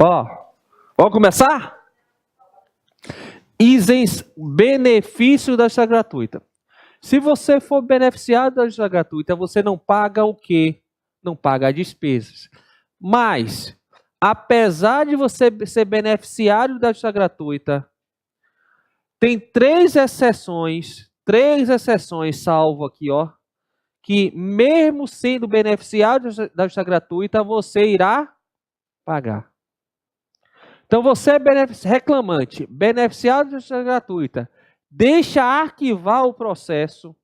Ó, vamos começar? Benefício da justiça gratuita. Se você for beneficiado da justiça gratuita, você não paga o quê? Não paga despesas. Mas, apesar de você ser beneficiário da justiça gratuita, tem três exceções, salvo aqui, ó, que mesmo sendo beneficiário da justiça gratuita, você irá pagar. Então, você é reclamante, beneficiário de justiça gratuita, deixa arquivar o processo,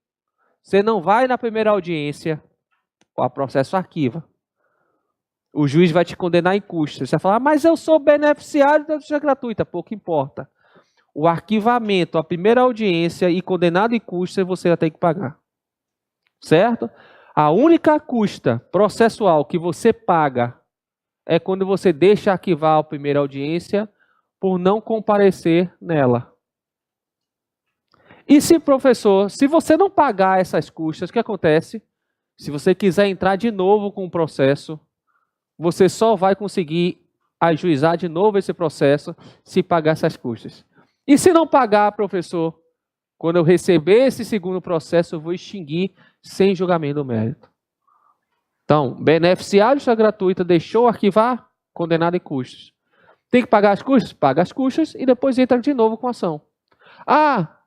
você não vai na primeira audiência, o processo arquiva. O juiz vai te condenar em custas. Você vai falar, mas eu sou beneficiário da justiça gratuita, pouco importa. O arquivamento, a primeira audiência e condenado em custas, você vai ter que pagar. Certo? A única custa processual que você paga é quando você deixa arquivar a primeira audiência por não comparecer nela. E se, professor, se você não pagar essas custas, o que acontece? Se você quiser entrar de novo com o processo, você só vai conseguir ajuizar de novo esse processo se pagar essas custas. E se não pagar, professor, quando eu receber esse segundo processo, eu vou extinguir sem julgamento do mérito. Então, beneficiário de justiça gratuita, deixou arquivar, condenado em custos. Tem que pagar as custas? Paga as custas e depois entra de novo com a ação. Ah,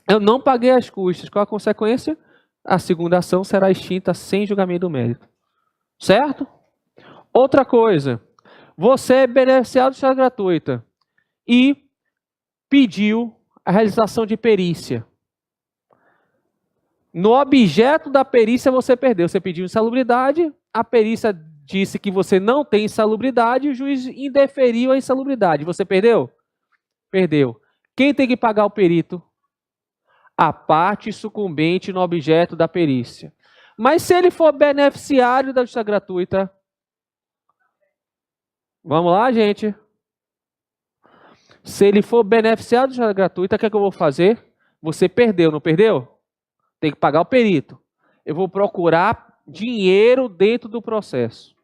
eu não paguei as custas. Qual a consequência? A segunda ação será extinta sem julgamento do mérito. Certo? Outra coisa, você é beneficiário de justiça gratuita e pediu a realização de perícia. No objeto da perícia você perdeu. Você pediu insalubridade, a perícia disse que você não tem insalubridade, o juiz indeferiu a insalubridade. Você perdeu? Perdeu. Quem tem que pagar o perito? A parte sucumbente no objeto da perícia. Mas se ele for beneficiário da justiça gratuita, vamos lá, gente. Se ele for beneficiário da justiça gratuita, o que é que eu vou fazer? Você perdeu, não perdeu? Tem que pagar o perito. Eu vou procurar dinheiro dentro do processo.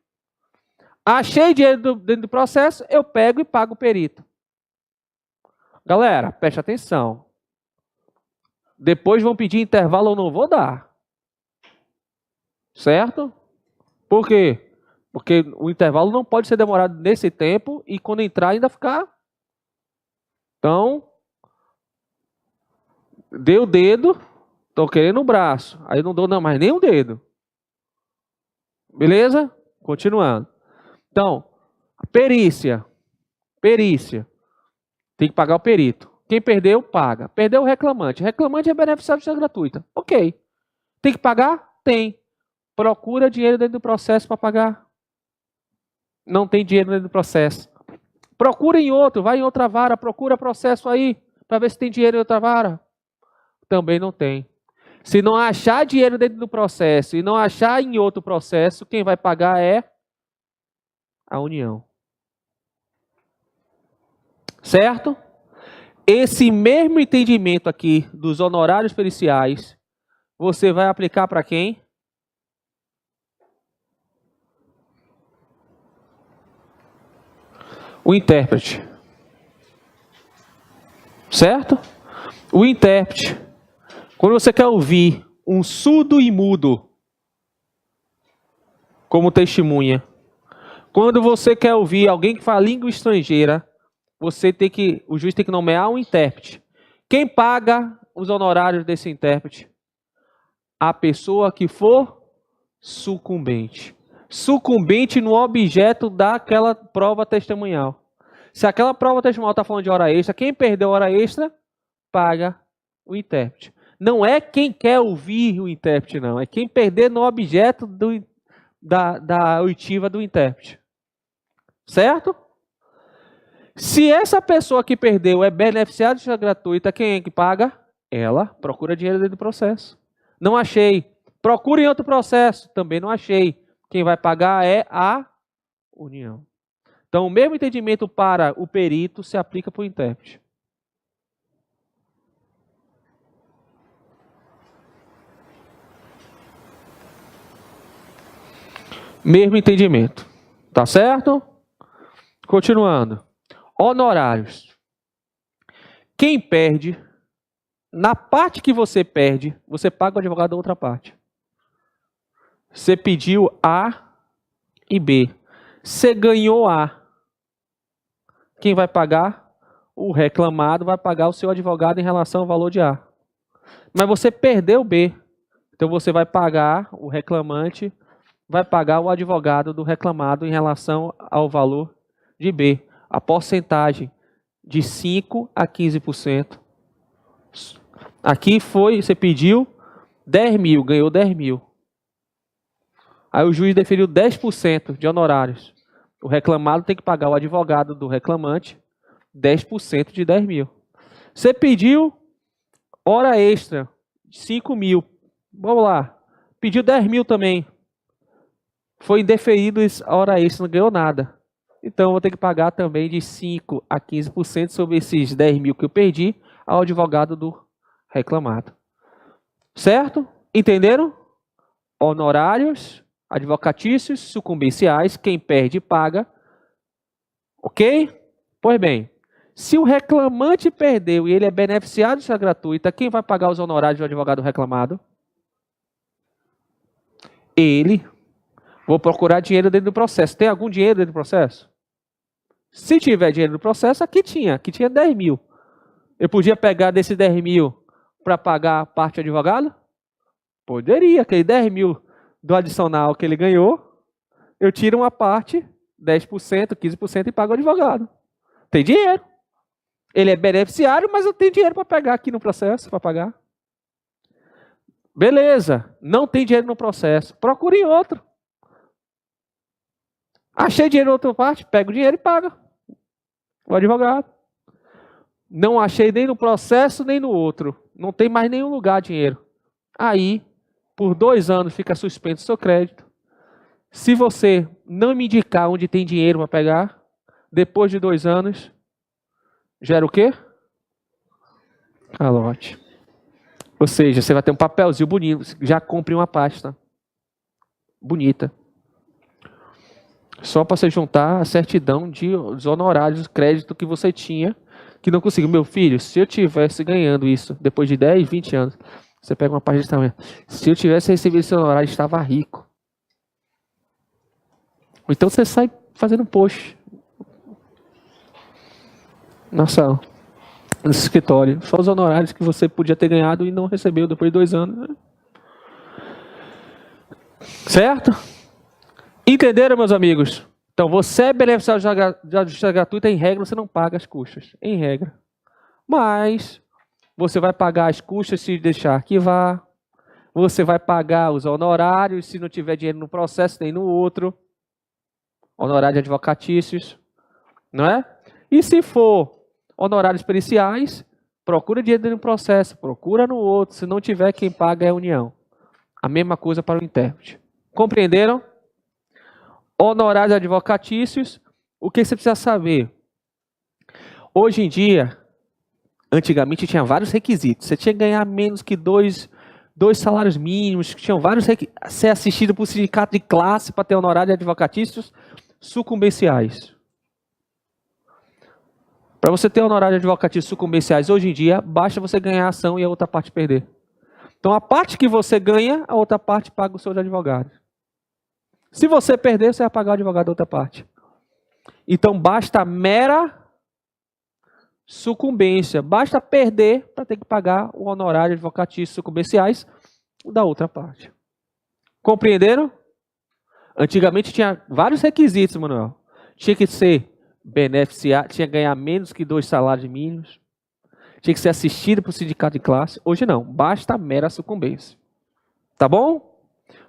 Achei dinheiro dentro do processo, eu pego e pago o perito. Galera, preste atenção. Depois vão pedir intervalo, eu não vou dar. Certo? Por quê? Porque o intervalo não pode ser demorado nesse tempo e quando entrar ainda ficar. Então, deu o dedo, estou querendo o braço. Aí não dou mais nem um dedo. Beleza? Continuando. Então, perícia. Perícia. Tem que pagar o perito. Quem perdeu, paga. Perdeu o reclamante. O reclamante é beneficiário de justiça gratuita. Ok. Tem que pagar? Tem. Procura dinheiro dentro do processo para pagar. Não tem dinheiro dentro do processo. Procura em outro, vai em outra vara, procura processo aí, para ver se tem dinheiro em outra vara. Também não tem. Se não achar dinheiro dentro do processo e não achar em outro processo, quem vai pagar é a União. Certo? Esse mesmo entendimento aqui dos honorários periciais, você vai aplicar para quem? O intérprete. Certo? O intérprete. Quando você quer ouvir um surdo e mudo como testemunha, quando você quer ouvir alguém que fala língua estrangeira, o juiz tem que nomear um intérprete. Quem paga os honorários desse intérprete? A pessoa que for sucumbente. Sucumbente no objeto daquela prova testemunhal. Se aquela prova testemunhal está falando de hora extra, quem perdeu hora extra, paga o intérprete. Não é quem quer ouvir o intérprete, não. É quem perder no objeto da oitiva do intérprete. Certo? Se essa pessoa que perdeu é beneficiária de justiça gratuita, quem é que paga? Ela procura dinheiro dentro do processo. Não achei. Procura em outro processo. Também não achei. Quem vai pagar é a União. Então, o mesmo entendimento para o perito se aplica para o intérprete. Mesmo entendimento. Tá certo? Continuando. Honorários. Quem perde, na parte que você perde, você paga o advogado da outra parte. Você pediu A e B. Você ganhou A. Quem vai pagar? O reclamado vai pagar o seu advogado em relação ao valor de A. Mas você perdeu B. Então você vai pagar, o reclamante vai pagar o advogado do reclamado em relação ao valor de B. A porcentagem de 5% a 15%. Aqui foi, você pediu 10 mil, ganhou 10 mil. Aí o juiz deferiu 10% de honorários. O reclamado tem que pagar o advogado do reclamante 10% de 10 mil. Você pediu hora extra, 5 mil. Vamos lá. Pediu 10 mil também. Foi indeferido a hora extra, não ganhou nada. Então eu vou ter que pagar também de 5% a 15% sobre esses 10 mil que eu perdi ao advogado do reclamado. Certo? Entenderam? Honorários, advocatícios, sucumbenciais, quem perde paga. Ok? Pois bem, se o reclamante perdeu e ele é beneficiado de justiça gratuita, quem vai pagar os honorários do advogado reclamado? Ele. Vou procurar dinheiro dentro do processo. Tem algum dinheiro dentro do processo? Se tiver dinheiro no processo, aqui tinha 10 mil. Eu podia pegar desses 10 mil para pagar a parte do advogado? Poderia, aquele 10 mil do adicional que ele ganhou, eu tiro uma parte, 10%, 15% e pago o advogado. Tem dinheiro. Ele é beneficiário, mas eu tenho dinheiro para pegar aqui no processo, para pagar. Beleza, não tem dinheiro no processo, procure outro. Achei dinheiro em outra parte, pega o dinheiro e paga o advogado. Não achei nem no processo, nem no outro. Não tem mais nenhum lugar dinheiro. Aí, por 2 anos, fica suspenso o seu crédito. Se você não me indicar onde tem dinheiro para pegar, depois de 2 anos, gera o quê? Calote. Ou seja, você vai ter um papelzinho bonito, já compre uma pasta bonita. Só para você juntar a certidão dos honorários, crédito que você tinha, que não conseguiu. Meu filho, se eu tivesse ganhando isso, depois de 10, 20 anos, você pega uma página de tamanho. Se eu tivesse recebido esse honorário, estava rico. Ou então você sai fazendo post. Nossa, no escritório. Só os honorários que você podia ter ganhado e não recebeu depois de 2 anos. Certo? Entenderam, meus amigos? Então, você é beneficiário da justiça gratuita, em regra, você não paga as custas. Em regra. Mas, você vai pagar as custas se deixar arquivar. Você vai pagar os honorários se não tiver dinheiro no processo nem no outro. Honorários advocatícios. Não é? E se for honorários periciais, procura dinheiro no processo, procura no outro. Se não tiver, quem paga é a União. A mesma coisa para o intérprete. Compreenderam? Honorários advocatícios, o que você precisa saber? Hoje em dia, antigamente tinha vários requisitos. Você tinha que ganhar menos que 2 salários mínimos, tinham vários requisitos. Ser assistido por sindicato de classe para ter honorários advocatícios sucumbenciais. Para você ter honorários advocatícios sucumbenciais hoje em dia, basta você ganhar a ação e a outra parte perder. Então a parte que você ganha, a outra parte paga os seus advogados. Se você perder, você vai pagar o advogado da outra parte. Então, basta mera sucumbência. Basta perder para ter que pagar o honorário advocatício sucumbenciais da outra parte. Compreenderam? Antigamente tinha vários requisitos, Manuel. Tinha que ser beneficiário, tinha que ganhar menos que 2 salários mínimos. Tinha que ser assistido por sindicato de classe. Hoje não, basta mera sucumbência. Tá bom?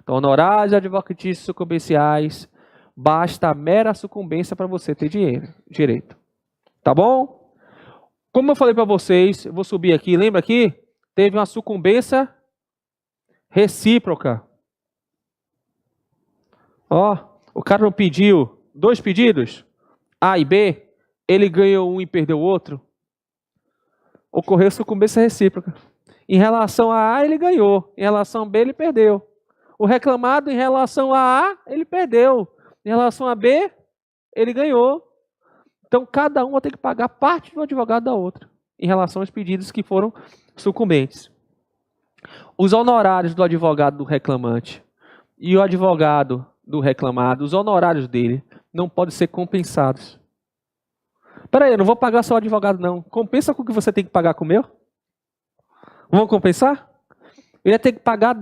Então, honorários advocatícios sucumbenciais, basta a mera sucumbência para você ter direito. Tá bom? Como eu falei para vocês, eu vou subir aqui, lembra aqui? Teve uma sucumbência recíproca. Ó, o cara não pediu 2 pedidos, A e B, ele ganhou um e perdeu o outro. Ocorreu sucumbência recíproca. Em relação a A, ele ganhou. Em relação a B, ele perdeu. O reclamado, em relação a A, ele perdeu. Em relação a B, ele ganhou. Então, cada um vai ter que pagar parte do advogado da outra, em relação aos pedidos que foram sucumbentes. Os honorários do advogado do reclamante e o advogado do reclamado, os honorários dele, não podem ser compensados. Peraí, eu não vou pagar só o advogado, não. Compensa com o que você tem que pagar com o meu? Vamos compensar? Ele ia ter que pagar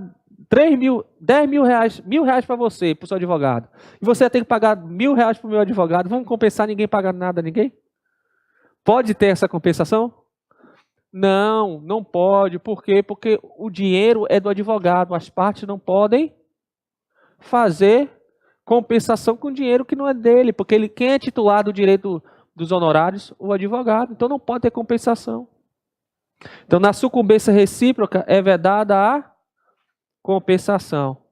3 mil, 10 mil reais, R$1.000 para você, para o seu advogado. E você ia ter que pagar R$1.000 para o meu advogado. Vamos compensar, ninguém paga nada a ninguém? Pode ter essa compensação? Não, não pode. Por quê? Porque o dinheiro é do advogado. As partes não podem fazer compensação com dinheiro que não é dele. Porque quem é titular do direito dos honorários? O advogado. Então não pode ter compensação. Então na sucumbência recíproca é vedada a compensação.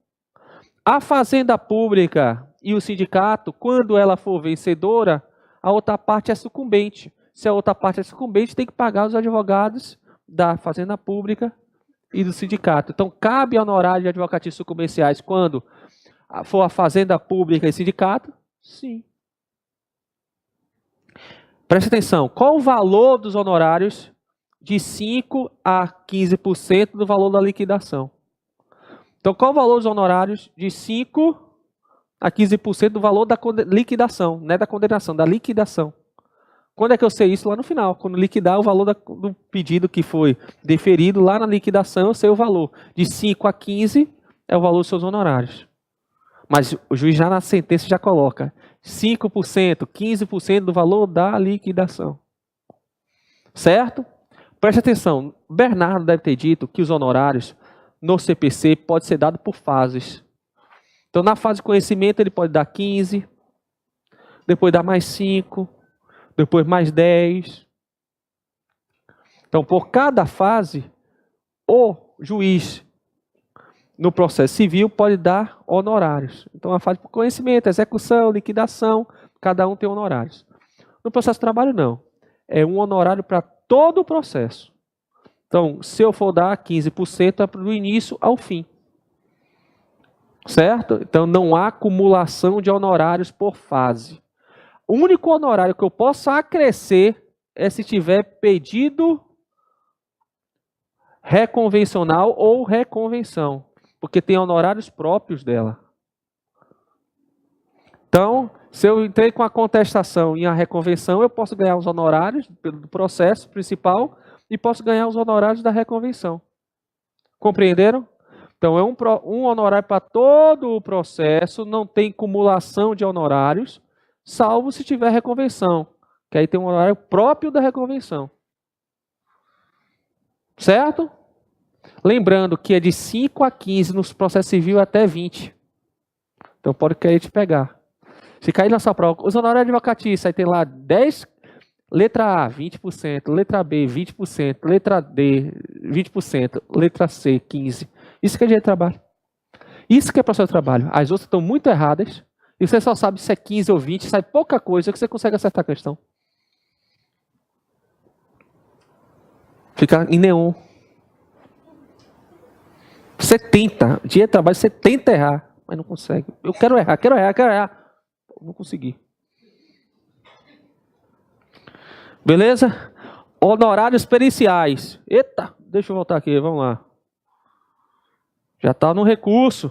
A fazenda pública e o sindicato, quando ela for vencedora, a outra parte é sucumbente. Se a outra parte é sucumbente, tem que pagar os advogados da fazenda pública e do sindicato. Então, cabe honorário de advocatícios sucumbenciais quando for a fazenda pública e sindicato? Sim. Preste atenção. Qual o valor dos honorários de 5% a 15% do valor da liquidação? Então, qual o valor dos honorários de 5% a 15% do valor da liquidação? Não é da condenação, da liquidação. Quando é que eu sei isso? Lá no final. Quando liquidar o valor do pedido que foi deferido, lá na liquidação eu sei o valor. De 5 a 15 é o valor dos seus honorários. Mas o juiz já na sentença já coloca 5%, 15% do valor da liquidação. Certo? Preste atenção. Bernardo deve ter dito que os honorários no CPC pode ser dado por fases. Então na fase de conhecimento ele pode dar 15, depois dar mais 5, depois mais 10. Então, por cada fase, o juiz, no processo civil, pode dar honorários. Então, a fase de conhecimento, execução, liquidação, cada um tem honorários. No processo de trabalho, não. É um honorário para todo o processo. Então, se eu for dar 15%, é do início ao fim. Certo? Então, não há acumulação de honorários por fase. O único honorário que eu posso acrescer é se tiver pedido reconvencional ou reconvenção, porque tem honorários próprios dela. Então, se eu entrei com a contestação e a reconvenção, eu posso ganhar os honorários do processo principal e posso ganhar os honorários da reconvenção. Compreenderam? Então, é um honorário para todo o processo, não tem cumulação de honorários, salvo se tiver reconvenção, que aí tem um honorário próprio da reconvenção. Certo? Lembrando que é de 5 a 15 no processo civil até 20. Então pode querer te pegar. Se cair na sua prova, os honorários advocatícios, aí tem lá 10, letra A, 20%, letra B, 20%, letra D, 20%, letra C, 15%. Isso que é direito de trabalho. Isso que é processo de trabalho. As outras estão muito erradas. E você só sabe se é 15 ou 20, sai pouca coisa que você consegue acertar a questão. Fica em nenhum. Você tenta, dia de trabalho, você tenta errar, mas não consegue. Eu quero errar. Não consegui. Beleza? Honorários periciais. Eita, deixa eu voltar aqui, vamos lá. Já está no recurso.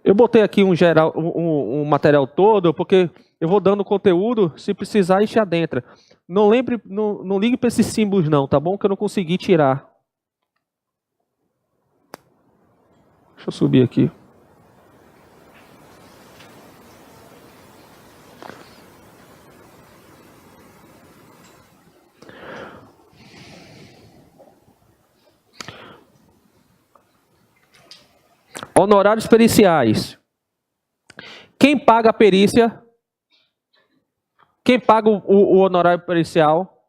Eu botei aqui um material todo, porque eu vou dando conteúdo, se precisar, enche adentra. Não ligue para esses símbolos não, tá bom? Que eu não consegui tirar. Deixa eu subir aqui. Honorários periciais. Quem paga a perícia? Quem paga o honorário pericial?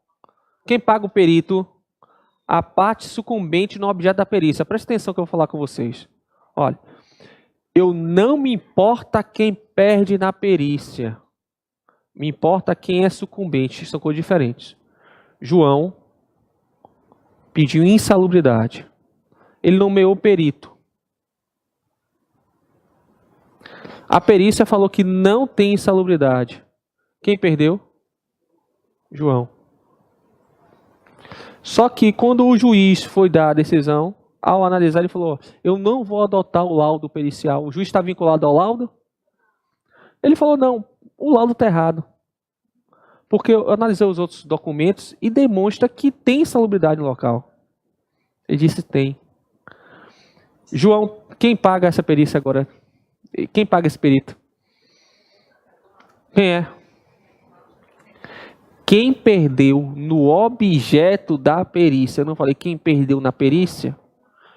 Quem paga o perito? A parte sucumbente no objeto da perícia. Preste atenção que eu vou falar com vocês. Olha, eu não me importa quem perde na perícia. Me importa quem é sucumbente. São coisas diferentes. João pediu insalubridade. Ele nomeou o perito. A perícia falou que não tem insalubridade. Quem perdeu? João. Só que quando o juiz foi dar a decisão, ao analisar, ele falou: eu não vou adotar o laudo pericial. O juiz está vinculado ao laudo? Ele falou: não, o laudo está errado. Porque eu analisei os outros documentos e demonstra que tem insalubridade no local. Ele disse: tem. João, quem paga essa perícia agora? Quem paga esse perito? Quem é? Quem perdeu no objeto da perícia. Eu não falei quem perdeu na perícia.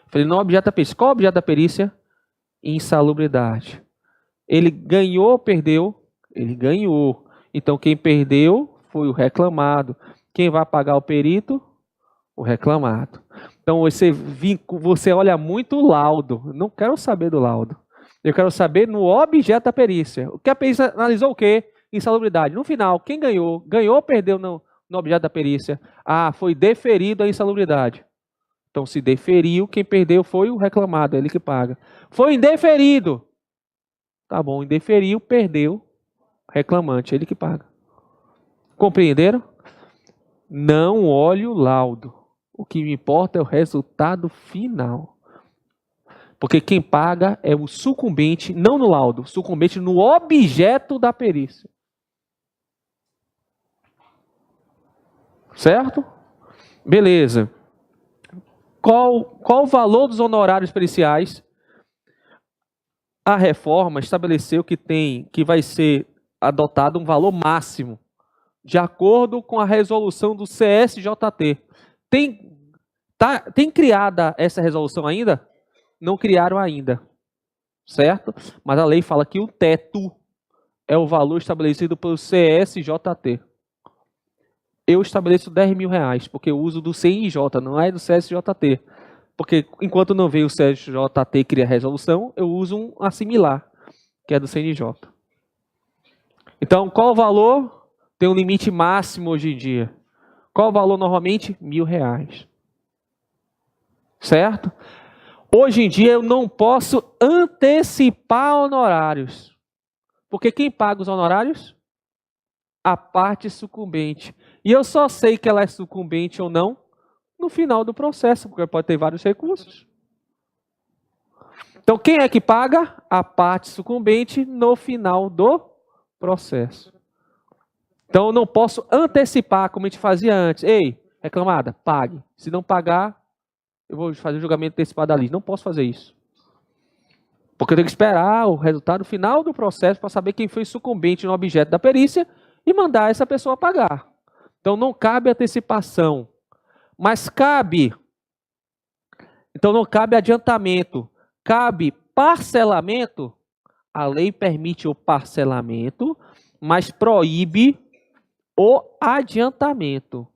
Eu falei no objeto da perícia. Qual é o objeto da perícia? Insalubridade. Ele ganhou ou perdeu? Ele ganhou. Então quem perdeu foi o reclamado. Quem vai pagar o perito? O reclamado. Então você olha muito o laudo. Não quero saber do laudo. Eu quero saber no objeto da perícia. O que a perícia analisou o quê? Insalubridade. No final, quem ganhou? Ganhou ou perdeu no objeto da perícia? Ah, foi deferido a insalubridade. Então, se deferiu, quem perdeu foi o reclamado, ele que paga. Foi indeferido. Tá bom, indeferiu, perdeu, reclamante, ele que paga. Compreenderam? Não olhe o laudo. O que me importa é o resultado final. Porque quem paga é o sucumbente, não no laudo, sucumbente no objeto da perícia. Certo? Beleza. Qual o valor dos honorários periciais? A reforma estabeleceu que vai ser adotado um valor máximo, de acordo com a resolução do CSJT. Tem criada essa resolução ainda? Não criaram ainda, certo? Mas a lei fala que o teto é o valor estabelecido pelo CSJT. Eu estabeleço R$10.000, porque eu uso do CNJ, não é do CSJT. Porque enquanto não veio o CSJT criar a resolução, eu uso uma similar, que é do CNJ. Então, qual o valor? Tem um limite máximo hoje em dia. Qual o valor normalmente? R$1.000. Certo? Hoje em dia eu não posso antecipar honorários. Porque quem paga os honorários? A parte sucumbente. E eu só sei que ela é sucumbente ou não no final do processo, porque pode ter vários recursos. Então, quem é que paga? A parte sucumbente no final do processo. Então, eu não posso antecipar, como a gente fazia antes. Ei, reclamada, pague. Se não pagar, eu vou fazer o julgamento antecipado ali. Não posso fazer isso. Porque eu tenho que esperar o resultado final do processo para saber quem foi sucumbente no objeto da perícia e mandar essa pessoa pagar. Então, não cabe antecipação. Mas cabe. Então, não cabe adiantamento. Cabe parcelamento. A lei permite o parcelamento, mas proíbe o adiantamento.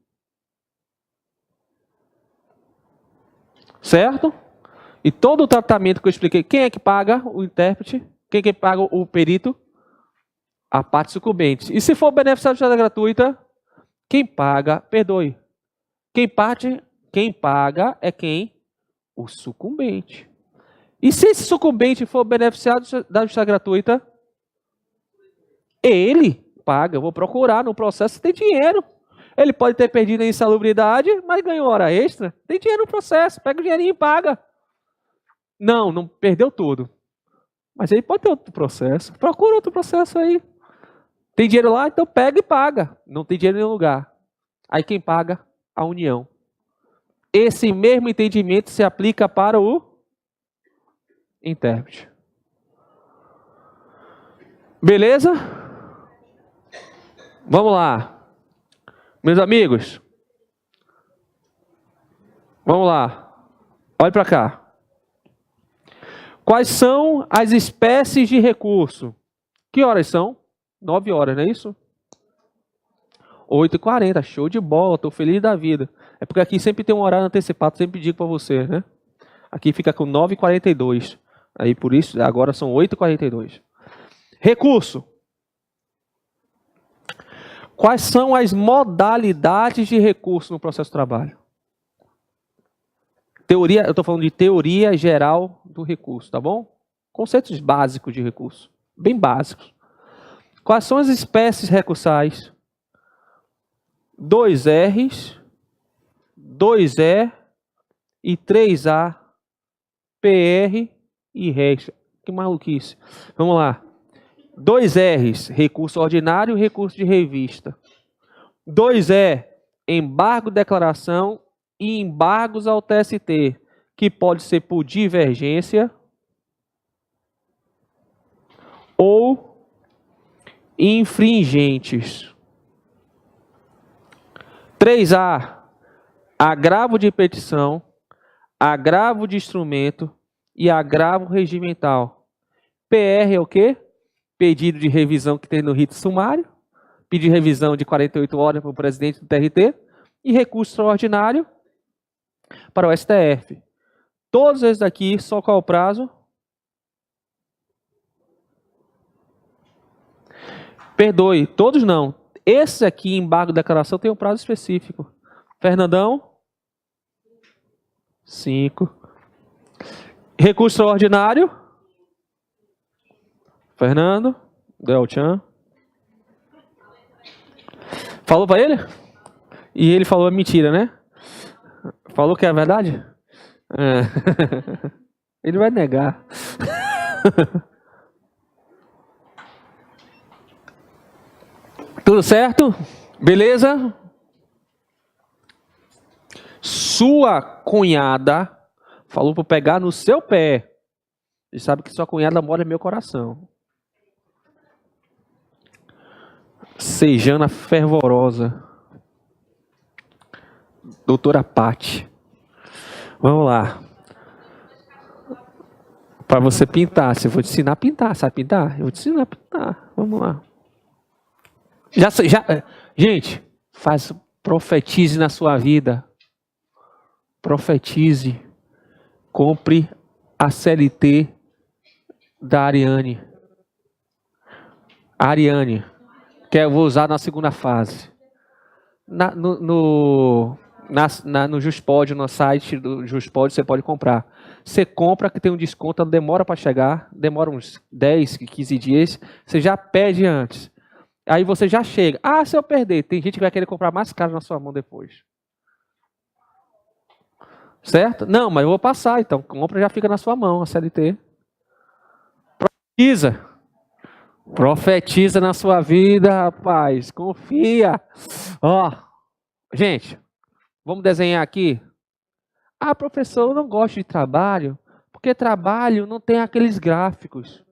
Certo? E todo o tratamento que eu expliquei, quem é que paga? O intérprete. Quem é que paga o perito? A parte sucumbente. E se for beneficiário de justiça gratuita, quem paga, perdoe. Quem paga é quem? O sucumbente. E se esse sucumbente for beneficiado da justiça gratuita, ele paga. Eu vou procurar no processo se tem dinheiro. Ele pode ter perdido a insalubridade, mas ganhou hora extra. Tem dinheiro no processo, pega o dinheirinho e paga. Não perdeu tudo. Mas ele pode ter outro processo. Procura outro processo aí. Tem dinheiro lá, então pega e paga. Não tem dinheiro em nenhum lugar. Aí quem paga? A União. Esse mesmo entendimento se aplica para o intérprete. Beleza? Vamos lá. Meus amigos. Vamos lá. Olhe para cá. Quais são as espécies de recurso? Que horas são? 9 horas, não é isso? 8h40, show de bola, estou feliz da vida. É porque aqui sempre tem um horário antecipado, sempre digo para você, né? Aqui fica com 9h42. Aí por isso, agora são 8h42. Recurso. Quais são as modalidades de recurso no processo de trabalho? Teoria, eu estou falando de teoria geral do recurso, tá bom? Conceitos básicos de recurso, bem básicos. Quais são as espécies recursais? 2Rs, 2E e 3A, PR e resto. Que maluquice. Vamos lá. 2Rs, recurso ordinário e recurso de revista. 2E, embargo, declaração e embargos ao TST, que pode ser por divergência ou infringentes. 3A, agravo de petição, agravo de instrumento e agravo regimental. PR é o quê? Pedido de revisão que tem no rito sumário, pedido de revisão de 48 horas para o presidente do TRT e recurso extraordinário para o STF. Todos esses daqui, só qual o prazo? Perdoe, todos não. Esse aqui, embargo de declaração, tem um prazo específico. Fernandão? 5. Recurso extraordinário? Fernando? Delchan? Falou para ele? E ele falou mentira, né? Falou que é a verdade? É. Ele vai negar. Tudo certo? Beleza? Sua cunhada falou para pegar no seu pé. Você sabe que sua cunhada mora no meu coração. Sejana fervorosa. Doutora Pati. Vamos lá. Para você pintar. Se eu vou te ensinar a pintar. Sabe pintar? Eu vou te ensinar a pintar. Vamos lá. Gente, profetize na sua vida. Profetize. Compre a CLT da Ariane. Ariane, que eu vou usar na segunda fase. No Juspod, no site do Juspod, você pode comprar. Você compra que tem um desconto, demora para chegar, demora uns 10, 15 dias, você já pede antes. Aí você já chega. Ah, se eu perder, tem gente que vai querer comprar mais caro na sua mão depois. Certo? Não, mas eu vou passar, então compra já fica na sua mão, a CLT. Profetiza. Profetiza na sua vida, rapaz. Confia. Ó, gente, vamos desenhar aqui. Ah, professor, eu não gosto de trabalho, porque trabalho não tem aqueles gráficos.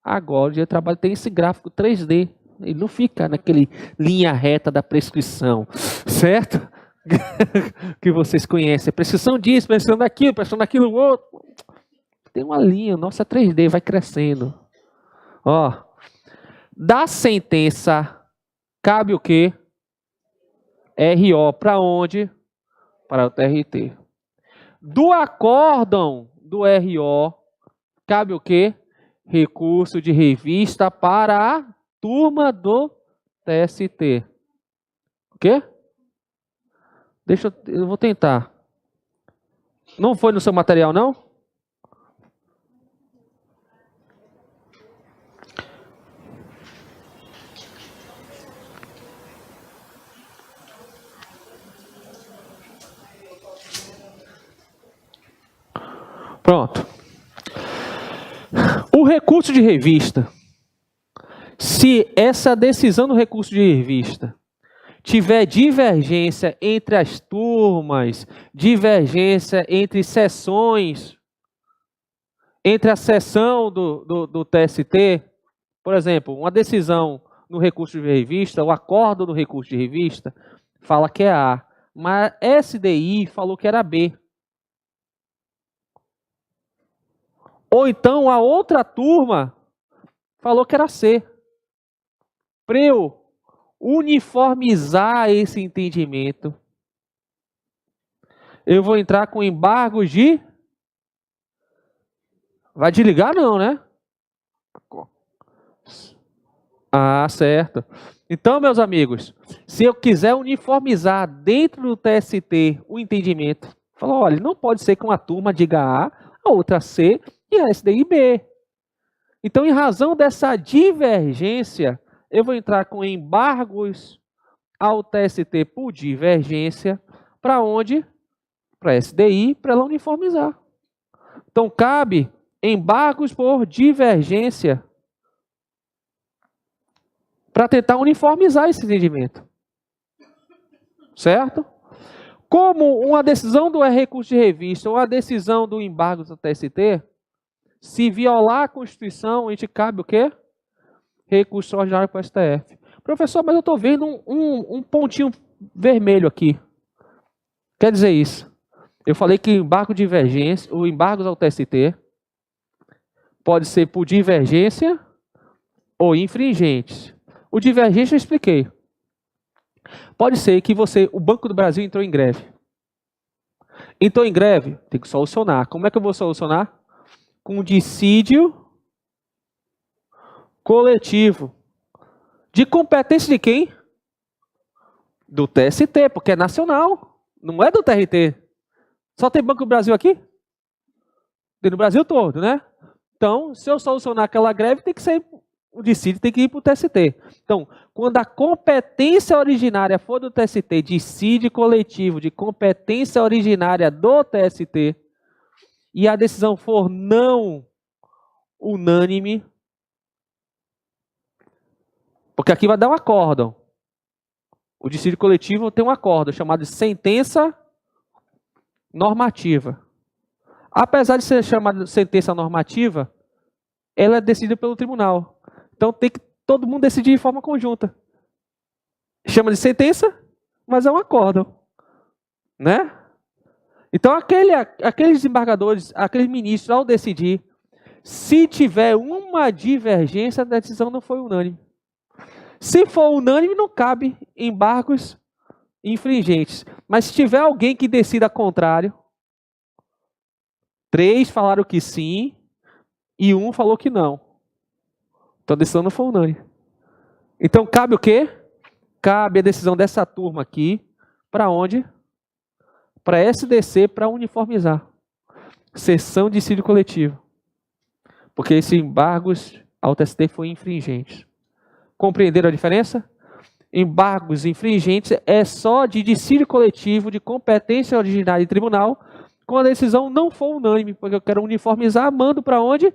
Agora, o dia de trabalho tem esse gráfico 3D. Ele não fica naquele linha reta da prescrição, certo? Que vocês conhecem. Prescrição disso, prescrição daquilo outro. Tem uma linha, nossa 3D, vai crescendo. Ó, da sentença, cabe o quê? RO, para onde? Para o TRT. Do acórdão do RO, cabe o quê? Recurso de revista para a turma do TST. O quê? Eu vou tentar. Não foi no seu material, não? Pronto. O recurso de revista. Se essa decisão do recurso de revista tiver divergência entre as turmas, divergência entre sessões, entre a sessão do TST, por exemplo, uma decisão no recurso de revista, o acordo do recurso de revista, fala que é A, mas SDI falou que era B. Ou então a outra turma falou que era C. Para eu uniformizar esse entendimento, eu vou entrar com embargo de... Vai desligar não, né? Ah, certo. Então, meus amigos, se eu quiser uniformizar dentro do TST o entendimento, falou, olha, não pode ser que uma turma diga A, a outra C e a SDI B. Então, em razão dessa divergência, eu vou entrar com embargos ao TST por divergência, para onde? Para SDI, para ela uniformizar. Então, cabe embargos por divergência para tentar uniformizar esse entendimento. Certo? Como uma decisão do recurso de revista ou a decisão do embargo do TST, se violar a Constituição, a gente cabe o quê? Recurso extraordinário para o STF. Professor, mas eu estou vendo um pontinho vermelho aqui. Quer dizer isso? Eu falei que embargo de divergência, o embargos ao TST, pode ser por divergência ou infringentes. O divergente eu expliquei. Pode ser que o Banco do Brasil entrou em greve. Entrou em greve, tem que solucionar. Como é que eu vou solucionar? Com dissídio coletivo. De competência de quem? Do TST, porque é nacional. Não é do TRT. Só tem Banco do Brasil aqui? Tem no Brasil todo, né? Então, se eu solucionar aquela greve, tem que ser o dissídio, tem que ir para o TST. Então, quando a competência originária for do TST, dissídio coletivo de competência originária do TST, e a decisão for não unânime, porque aqui vai dar um acórdão. O dissídio coletivo tem um acórdão chamado de sentença normativa. Apesar de ser chamada de sentença normativa, ela é decidida pelo tribunal. Então tem que todo mundo decidir de forma conjunta. Chama de sentença, mas é um acórdão. Né? Então aqueles desembargadores, aqueles ministros, ao decidir, se tiver uma divergência, a decisão não foi unânime. Se for unânime, não cabe embargos infringentes. Mas se tiver alguém que decida contrário, 3 falaram que sim e 1 falou que não. Então a decisão não foi unânime. Então cabe o quê? Cabe a decisão dessa turma aqui, para onde? Para SDC, para uniformizar. Sessão de dissídio coletivo. Porque esses embargos ao TST foram infringentes. Compreenderam a diferença? Embargos infringentes é só de dissídio coletivo, de competência originária de tribunal, quando a decisão não for unânime, porque eu quero uniformizar, mando para onde?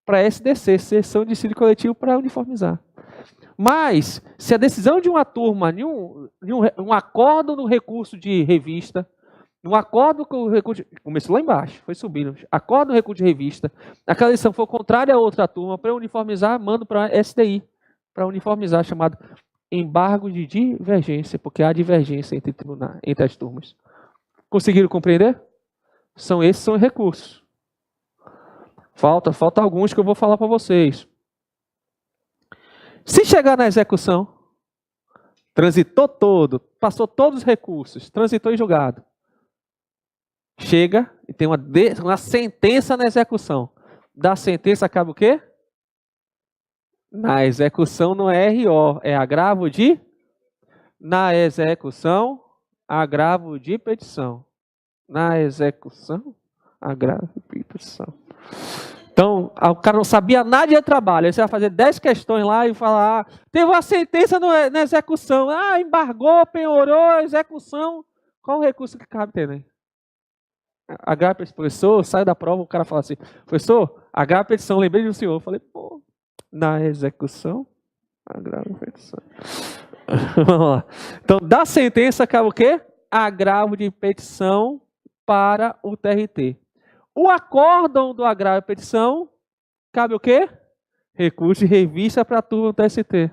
Para SDC, sessão de dissídio coletivo, para uniformizar. Mas, se a decisão de uma turma, um acordo no recurso de revista, um acordo com o recurso, começou lá embaixo, foi subindo, acordo no recurso de revista, aquela decisão for contrária a outra turma, para uniformizar, mando para SDI, para uniformizar, chamado embargo de divergência, porque há divergência entre as turmas. Conseguiram compreender? Esses são os recursos. Falta alguns que eu vou falar para vocês. Se chegar na execução, transitou todo, passou todos os recursos, transitou em julgado. Chega e tem uma sentença na execução. Da sentença acaba o quê? Na execução não é RO, é agravo de... Na execução, agravo de petição. Na execução, agravo de petição. Então, o cara não sabia nada de trabalho. Aí você vai fazer 10 questões lá e falar, teve uma sentença na execução. Embargou, penhorou, execução. Qual o recurso que cabe ter, né? Agravo de petição. Professor, sai da prova, o cara fala assim, professor, agravo de petição, lembrei do senhor. Eu falei, pô, na execução, agravo de petição. Vamos lá. Então, da sentença acaba o quê? Agravo de petição para o TRT. O acórdão do agravo de petição, cabe o quê? Recurso de revista para a turma do TST.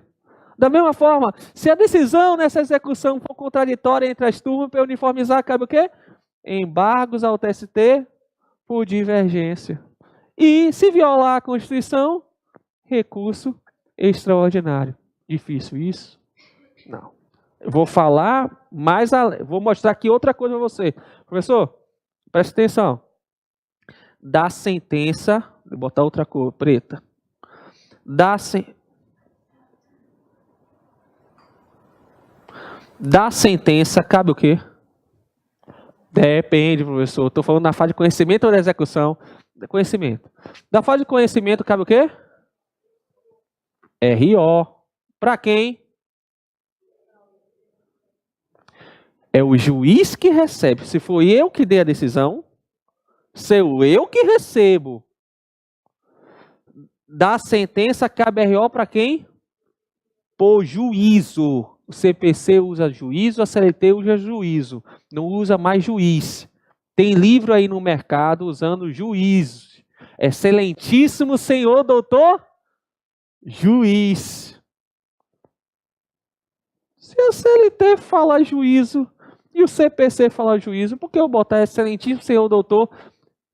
Da mesma forma, se a decisão nessa execução for contraditória entre as turmas para uniformizar, cabe o quê? Embargos ao TST por divergência. E, se violar a Constituição, recurso extraordinário. Difícil isso? Não. Eu vou falar mais além. Vou mostrar aqui outra coisa para você. Professor, preste atenção. Da sentença, vou botar outra cor, preta. Da sentença, cabe o quê? Depende, professor. Estou falando na fase de conhecimento ou da execução. conhecimento. Da fase de conhecimento cabe o quê? RO. Para quem? É o juiz que recebe. Se foi eu que dei a decisão, sou eu que recebo. Da sentença cabe RO para quem? Por juízo. O CPC usa juízo, a CLT usa juízo. Não usa mais juiz. Tem livro aí no mercado usando juízo. Excelentíssimo senhor doutor juiz. Se a CLT falar juízo e o CPC falar juízo, por que eu botar excelentíssimo senhor doutor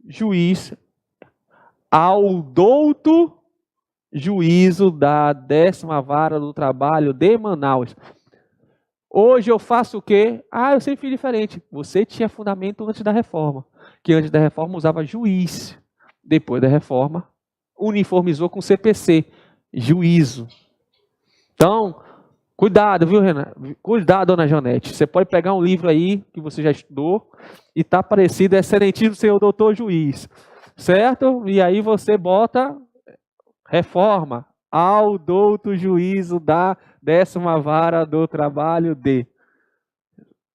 juiz ao douto juízo da 10ª Vara do Trabalho de Manaus? Hoje eu faço o quê? Eu sempre fiz diferente. Você tinha fundamento antes da reforma. Que antes da reforma usava juiz. Depois da reforma, uniformizou com CPC. Juízo. Então, cuidado, viu, Renan? Cuidado, dona Janete. Você pode pegar um livro aí que você já estudou e está parecido, excelentíssimo senhor doutor juiz. Certo? E aí você bota reforma. Ao douto juízo da 10ª Vara do Trabalho de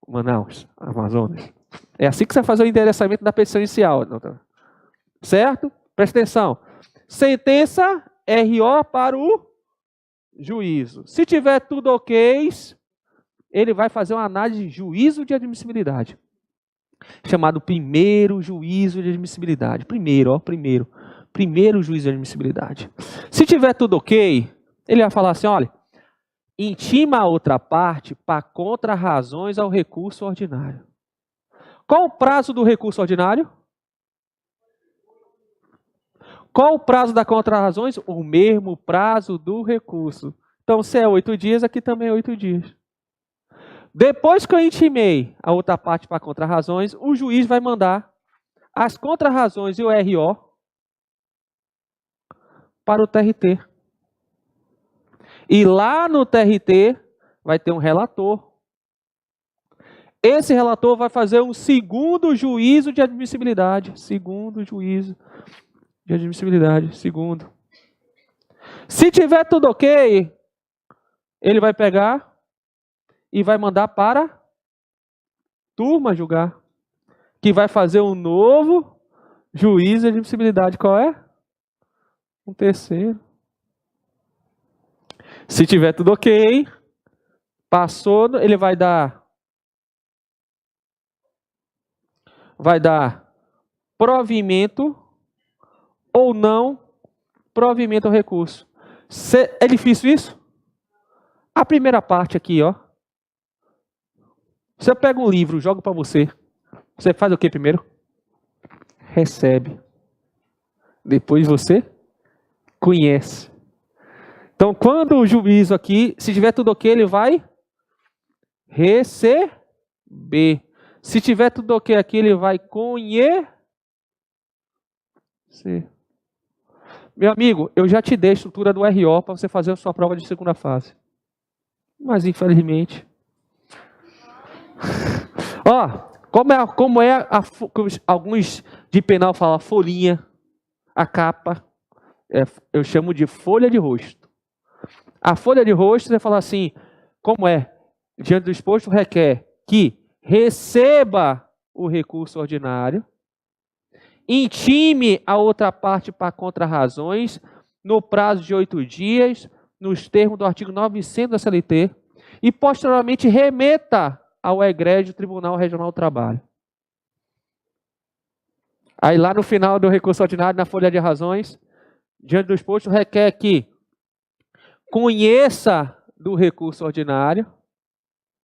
Manaus, Amazonas. É assim que você faz o endereçamento da petição inicial. Certo? Presta atenção. Sentença RO para o juízo. Se tiver tudo ok, ele vai fazer uma análise de juízo de admissibilidade. Chamado primeiro juízo de admissibilidade. Primeiro juízo de admissibilidade. Se tiver tudo ok, ele vai falar assim, olha, intima a outra parte para contra-razões ao recurso ordinário. Qual o prazo do recurso ordinário? Qual o prazo da contra-razões? O mesmo prazo do recurso. Então, se é 8 dias, aqui também é 8 dias. Depois que eu intimei a outra parte para contra-razões, o juiz vai mandar as contra-razões e o RO para o TRT. E lá no TRT vai ter um relator. Esse relator vai fazer um segundo juízo de admissibilidade. Segundo juízo de admissibilidade. Segundo. Se tiver tudo ok, ele vai pegar e vai mandar para turma julgar. Que vai fazer um novo juízo de admissibilidade. Qual é? Um terceiro. Se tiver tudo ok, passou, ele vai dar provimento ou não provimento ao recurso. É difícil isso? A primeira parte aqui, ó. Você pega um livro, joga para você. Você faz o que primeiro? Recebe. Depois você conhece. Então, quando o juízo aqui, se tiver tudo ok, ele vai receber. Se tiver tudo ok aqui, ele vai conhecer. Meu amigo, eu já te dei a estrutura do RO para você fazer a sua prova de segunda fase. Mas, infelizmente... alguns de penal falam folhinha, a capa, eu chamo de folha de rosto. A folha de rosto, você fala assim, como é? Diante do exposto, requer que receba o recurso ordinário, intime a outra parte para contra-razões, no prazo de 8 dias, nos termos do artigo 900 da CLT, e posteriormente remeta ao egrégio Tribunal Regional do Trabalho. Aí lá no final do recurso ordinário, na folha de razões, diante do exposto, requer que conheça do recurso ordinário,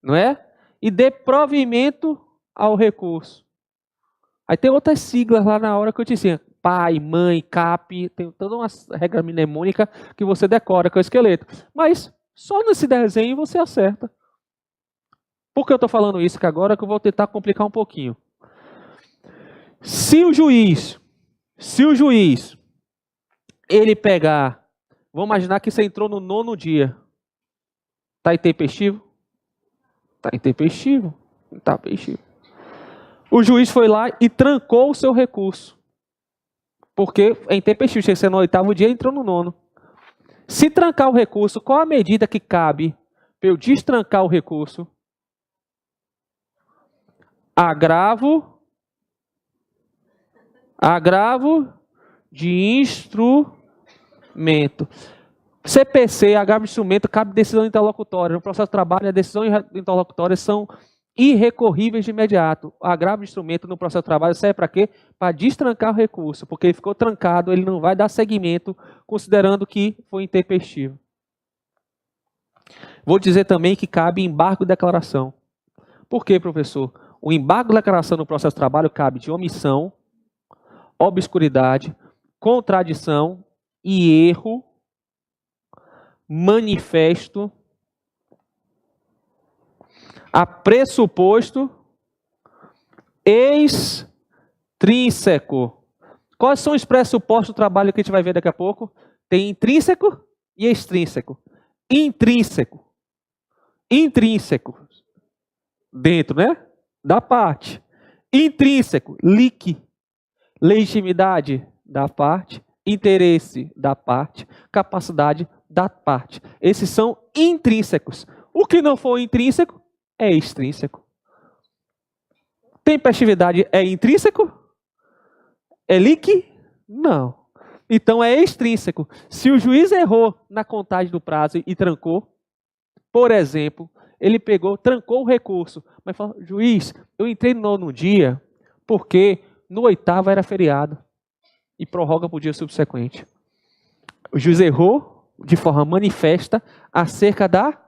não é? E dê provimento ao recurso. Aí tem outras siglas lá na hora que eu te ensino. Pai, mãe, CAP, tem toda uma regra mnemônica que você decora com o esqueleto. Mas só nesse desenho você acerta. Por que eu estou falando isso? Que agora que eu vou tentar complicar um pouquinho. Se o juiz, ele pegar, vamos imaginar que você entrou no 9º dia. Está intempestivo? Está intempestivo. Não está intempestivo. O juiz foi lá e trancou o seu recurso. Porque é intempestivo, tinha que ser no 8º dia, entrou no 9º. Se trancar o recurso, qual a medida que cabe para eu destrancar o recurso? Agravo de instrumento. CPC, agravo de instrumento, cabe decisão interlocutória. No processo de trabalho, as decisões interlocutórias são irrecorríveis de imediato. O agravo de instrumento no processo de trabalho serve para quê? Para destrancar o recurso, porque ele ficou trancado, ele não vai dar seguimento, considerando que foi intempestivo. Vou dizer também que cabe embargo de declaração. Por quê, professor? O embargo de declaração no processo de trabalho cabe de omissão, obscuridade, contradição e erro manifesto a pressuposto extrínseco. Quais são os pressupostos do trabalho que a gente vai ver daqui a pouco? Tem intrínseco e extrínseco. Intrínseco. Intrínseco. Dentro, né? Da parte. Intrínseco. Legitimidade da parte. Interesse da parte. Capacidade da parte. Esses são intrínsecos. O que não for intrínseco é extrínseco. Tempestividade é intrínseco? É Não. Então é extrínseco. Se o juiz errou na contagem do prazo e trancou, por exemplo, ele trancou o recurso, mas falou, juiz, eu entrei no 9º dia porque no 8º era feriado e prorroga para o dia subsequente. O juiz errou de forma manifesta acerca da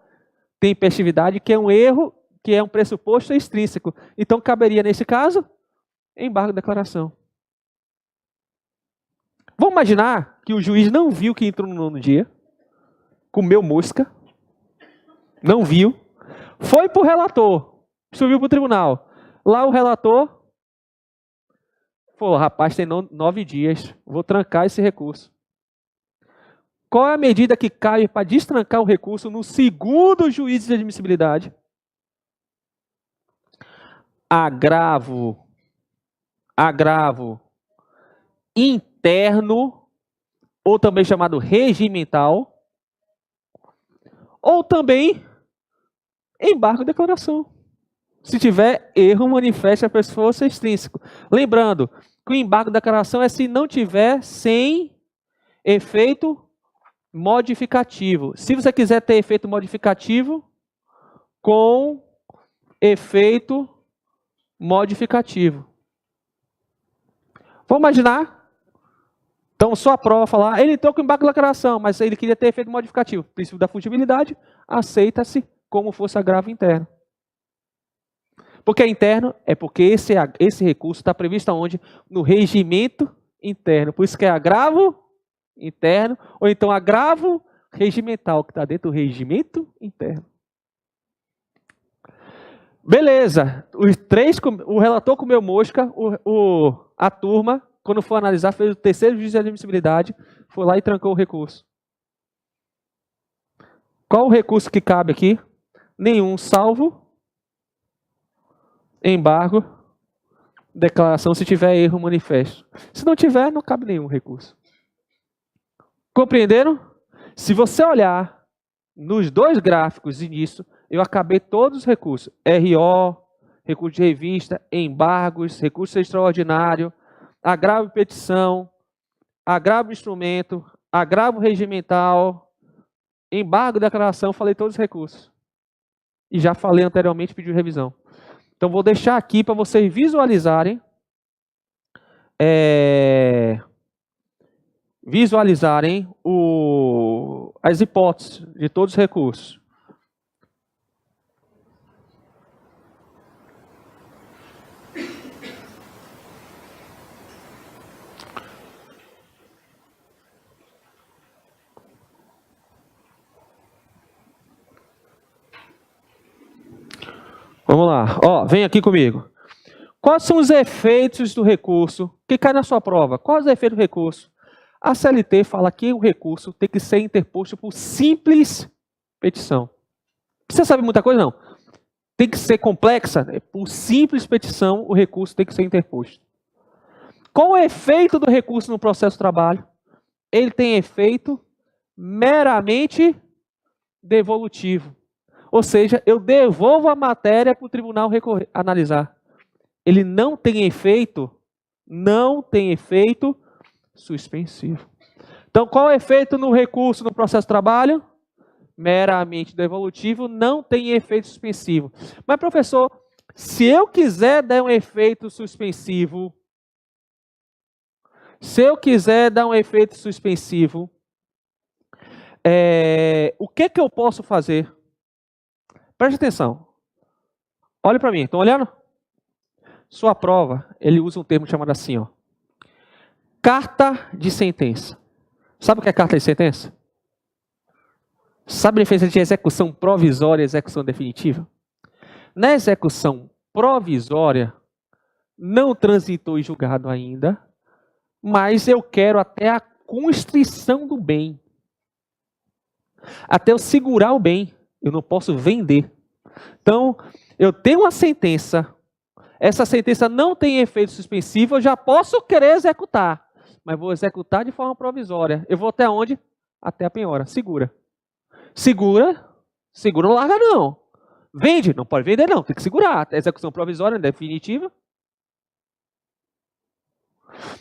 tempestividade, que é um erro, que é um pressuposto extrínseco. Então, caberia, nesse caso, embargo de declaração. Vamos imaginar que o juiz não viu que entrou no 9º dia, comeu mosca, não viu, foi para o relator, subiu para o tribunal. Lá o relator falou, rapaz, tem 9 dias, vou trancar esse recurso. Qual é a medida que cabe para destrancar o recurso no 2º juízo de admissibilidade? Agravo interno, ou também chamado regimental, ou também embargo de declaração. Se tiver erro, manifesta a pessoa ser extrínseco. Lembrando que o embargo de declaração é se não tiver sem efeito modificativo. Se você quiser ter efeito modificativo, com efeito modificativo. Vamos imaginar? Então, só a prova falar, ele entrou com embargo de declaração, mas ele queria ter efeito modificativo. O princípio da fungibilidade, aceita-se como fosse agravo interno. Por que interno? É porque esse recurso está previsto aonde? No regimento interno. Por isso que é agravo interno, ou então agravo regimental, que está dentro do regimento interno. Beleza. O relator comeu mosca, a turma, quando for analisar, fez o 3º juízo de admissibilidade, foi lá e trancou o recurso. Qual o recurso que cabe aqui? Nenhum, salvo embargo, declaração, se tiver erro manifesto. Se não tiver, não cabe nenhum recurso. Compreenderam? Se você olhar nos 2 gráficos e nisso, eu acabei todos os recursos. RO, recurso de revista, embargos, recurso extraordinário, agravo de petição, agravo de instrumento, agravo regimental, embargo de declaração, falei todos os recursos. E já falei anteriormente, pedi revisão. Então, vou deixar aqui para vocês visualizarem as hipóteses de todos os recursos. Vamos lá. Ó, vem aqui comigo. Quais são os efeitos do recurso que cai na sua prova? Quais os efeitos do recurso? A CLT fala que o recurso tem que ser interposto por simples petição. Precisa saber muita coisa? Não. Tem que ser complexa? Por simples petição, o recurso tem que ser interposto. Qual o efeito do recurso no processo de trabalho? Ele tem efeito meramente devolutivo. Ou seja, eu devolvo a matéria para o tribunal analisar. Ele não tem efeito suspensivo. Então, qual é o efeito no recurso no processo de trabalho? Meramente devolutivo, não tem efeito suspensivo. Mas, professor, se eu quiser dar um efeito suspensivo, o que eu posso fazer? Preste atenção. Olhe para mim, estão olhando? Sua prova, ele usa um termo chamado assim, ó. Carta de sentença. Sabe o que é carta de sentença? Sabe a diferença de execução provisória e execução definitiva? Na execução provisória, não transitou em julgado ainda, mas eu quero até a constrição do bem. Até eu segurar o bem. Eu não posso vender. Então, eu tenho uma sentença. Essa sentença não tem efeito suspensivo, eu já posso querer executar. Mas vou executar de forma provisória. Eu vou até onde? Até a penhora. Segura. Segura, não larga não. Vende, não pode vender não, tem que segurar. A execução provisória, definitiva.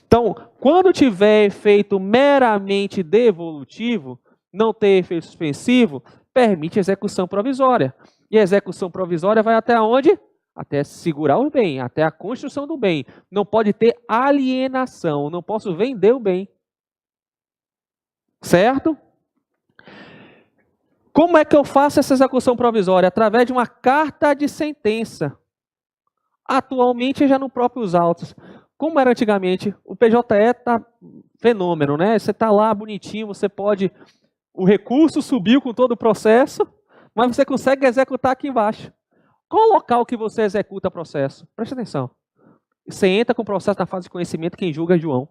Então, quando tiver efeito meramente devolutivo, não ter efeito suspensivo, permite execução provisória. E a execução provisória vai até onde? Até segurar o bem, até a construção do bem. Não pode ter alienação, não posso vender o bem. Certo? Como é que eu faço essa execução provisória? Através de uma carta de sentença. Atualmente já no próprios autos. Como era antigamente, o PJE está fenômeno, né? Você está lá bonitinho, você pode... O recurso subiu com todo o processo, mas você consegue executar aqui embaixo. Qual o local que você executa o processo? Preste atenção. Você entra com o processo na fase de conhecimento, quem julga é João.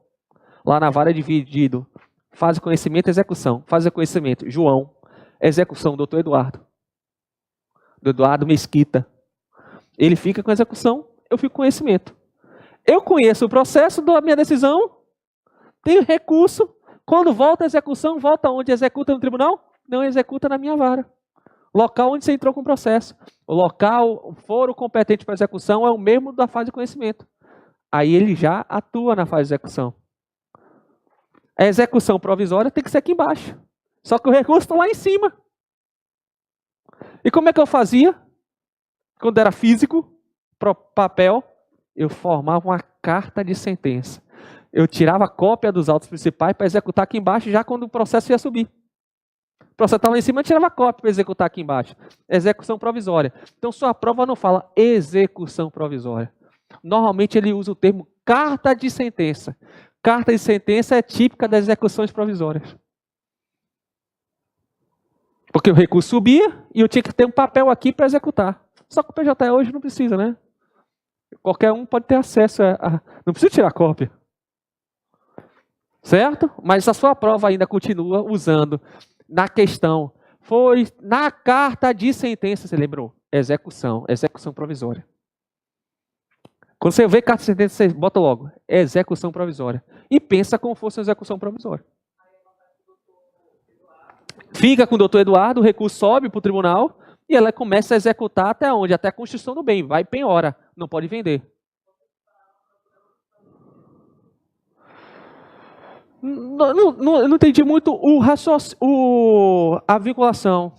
Lá na vara dividido. Fase de conhecimento e execução. Fase de conhecimento, João. Execução, doutor Eduardo. Do Eduardo Mesquita. Ele fica com a execução, eu fico com conhecimento. Eu conheço o processo, dou a minha decisão, tenho recurso. Quando volta a execução, volta onde? Executa no tribunal? Não, executa na minha vara. Local onde você entrou com o processo. O local, o foro competente para execução é o mesmo da fase de conhecimento. Aí ele já atua na fase de execução. A execução provisória tem que ser aqui embaixo. Só que o recurso está lá em cima. E como é que eu fazia? Quando era físico, papel, eu formava uma carta de sentença. Eu tirava a cópia dos autos principais para executar aqui embaixo, já quando o processo ia subir. O processo estava lá em cima, eu tirava a cópia para executar aqui embaixo. Execução provisória. Então, sua prova não fala execução provisória. Normalmente, ele usa o termo carta de sentença. Carta de sentença é típica das execuções provisórias. Porque o recurso subia e eu tinha que ter um papel aqui para executar. Só que o PJE hoje não precisa, né? Qualquer um pode ter acesso a... Não precisa tirar cópia. Certo? Mas a sua prova ainda continua usando na questão. Foi na carta de sentença, você lembrou? Execução provisória. Quando você vê carta de sentença, você bota logo, execução provisória. E pensa como fosse uma execução provisória. Fica com o doutor Eduardo, o recurso sobe para o tribunal e ela começa a executar até onde? Até a construção do bem. Vai penhora, não pode vender. Não entendi muito a vinculação.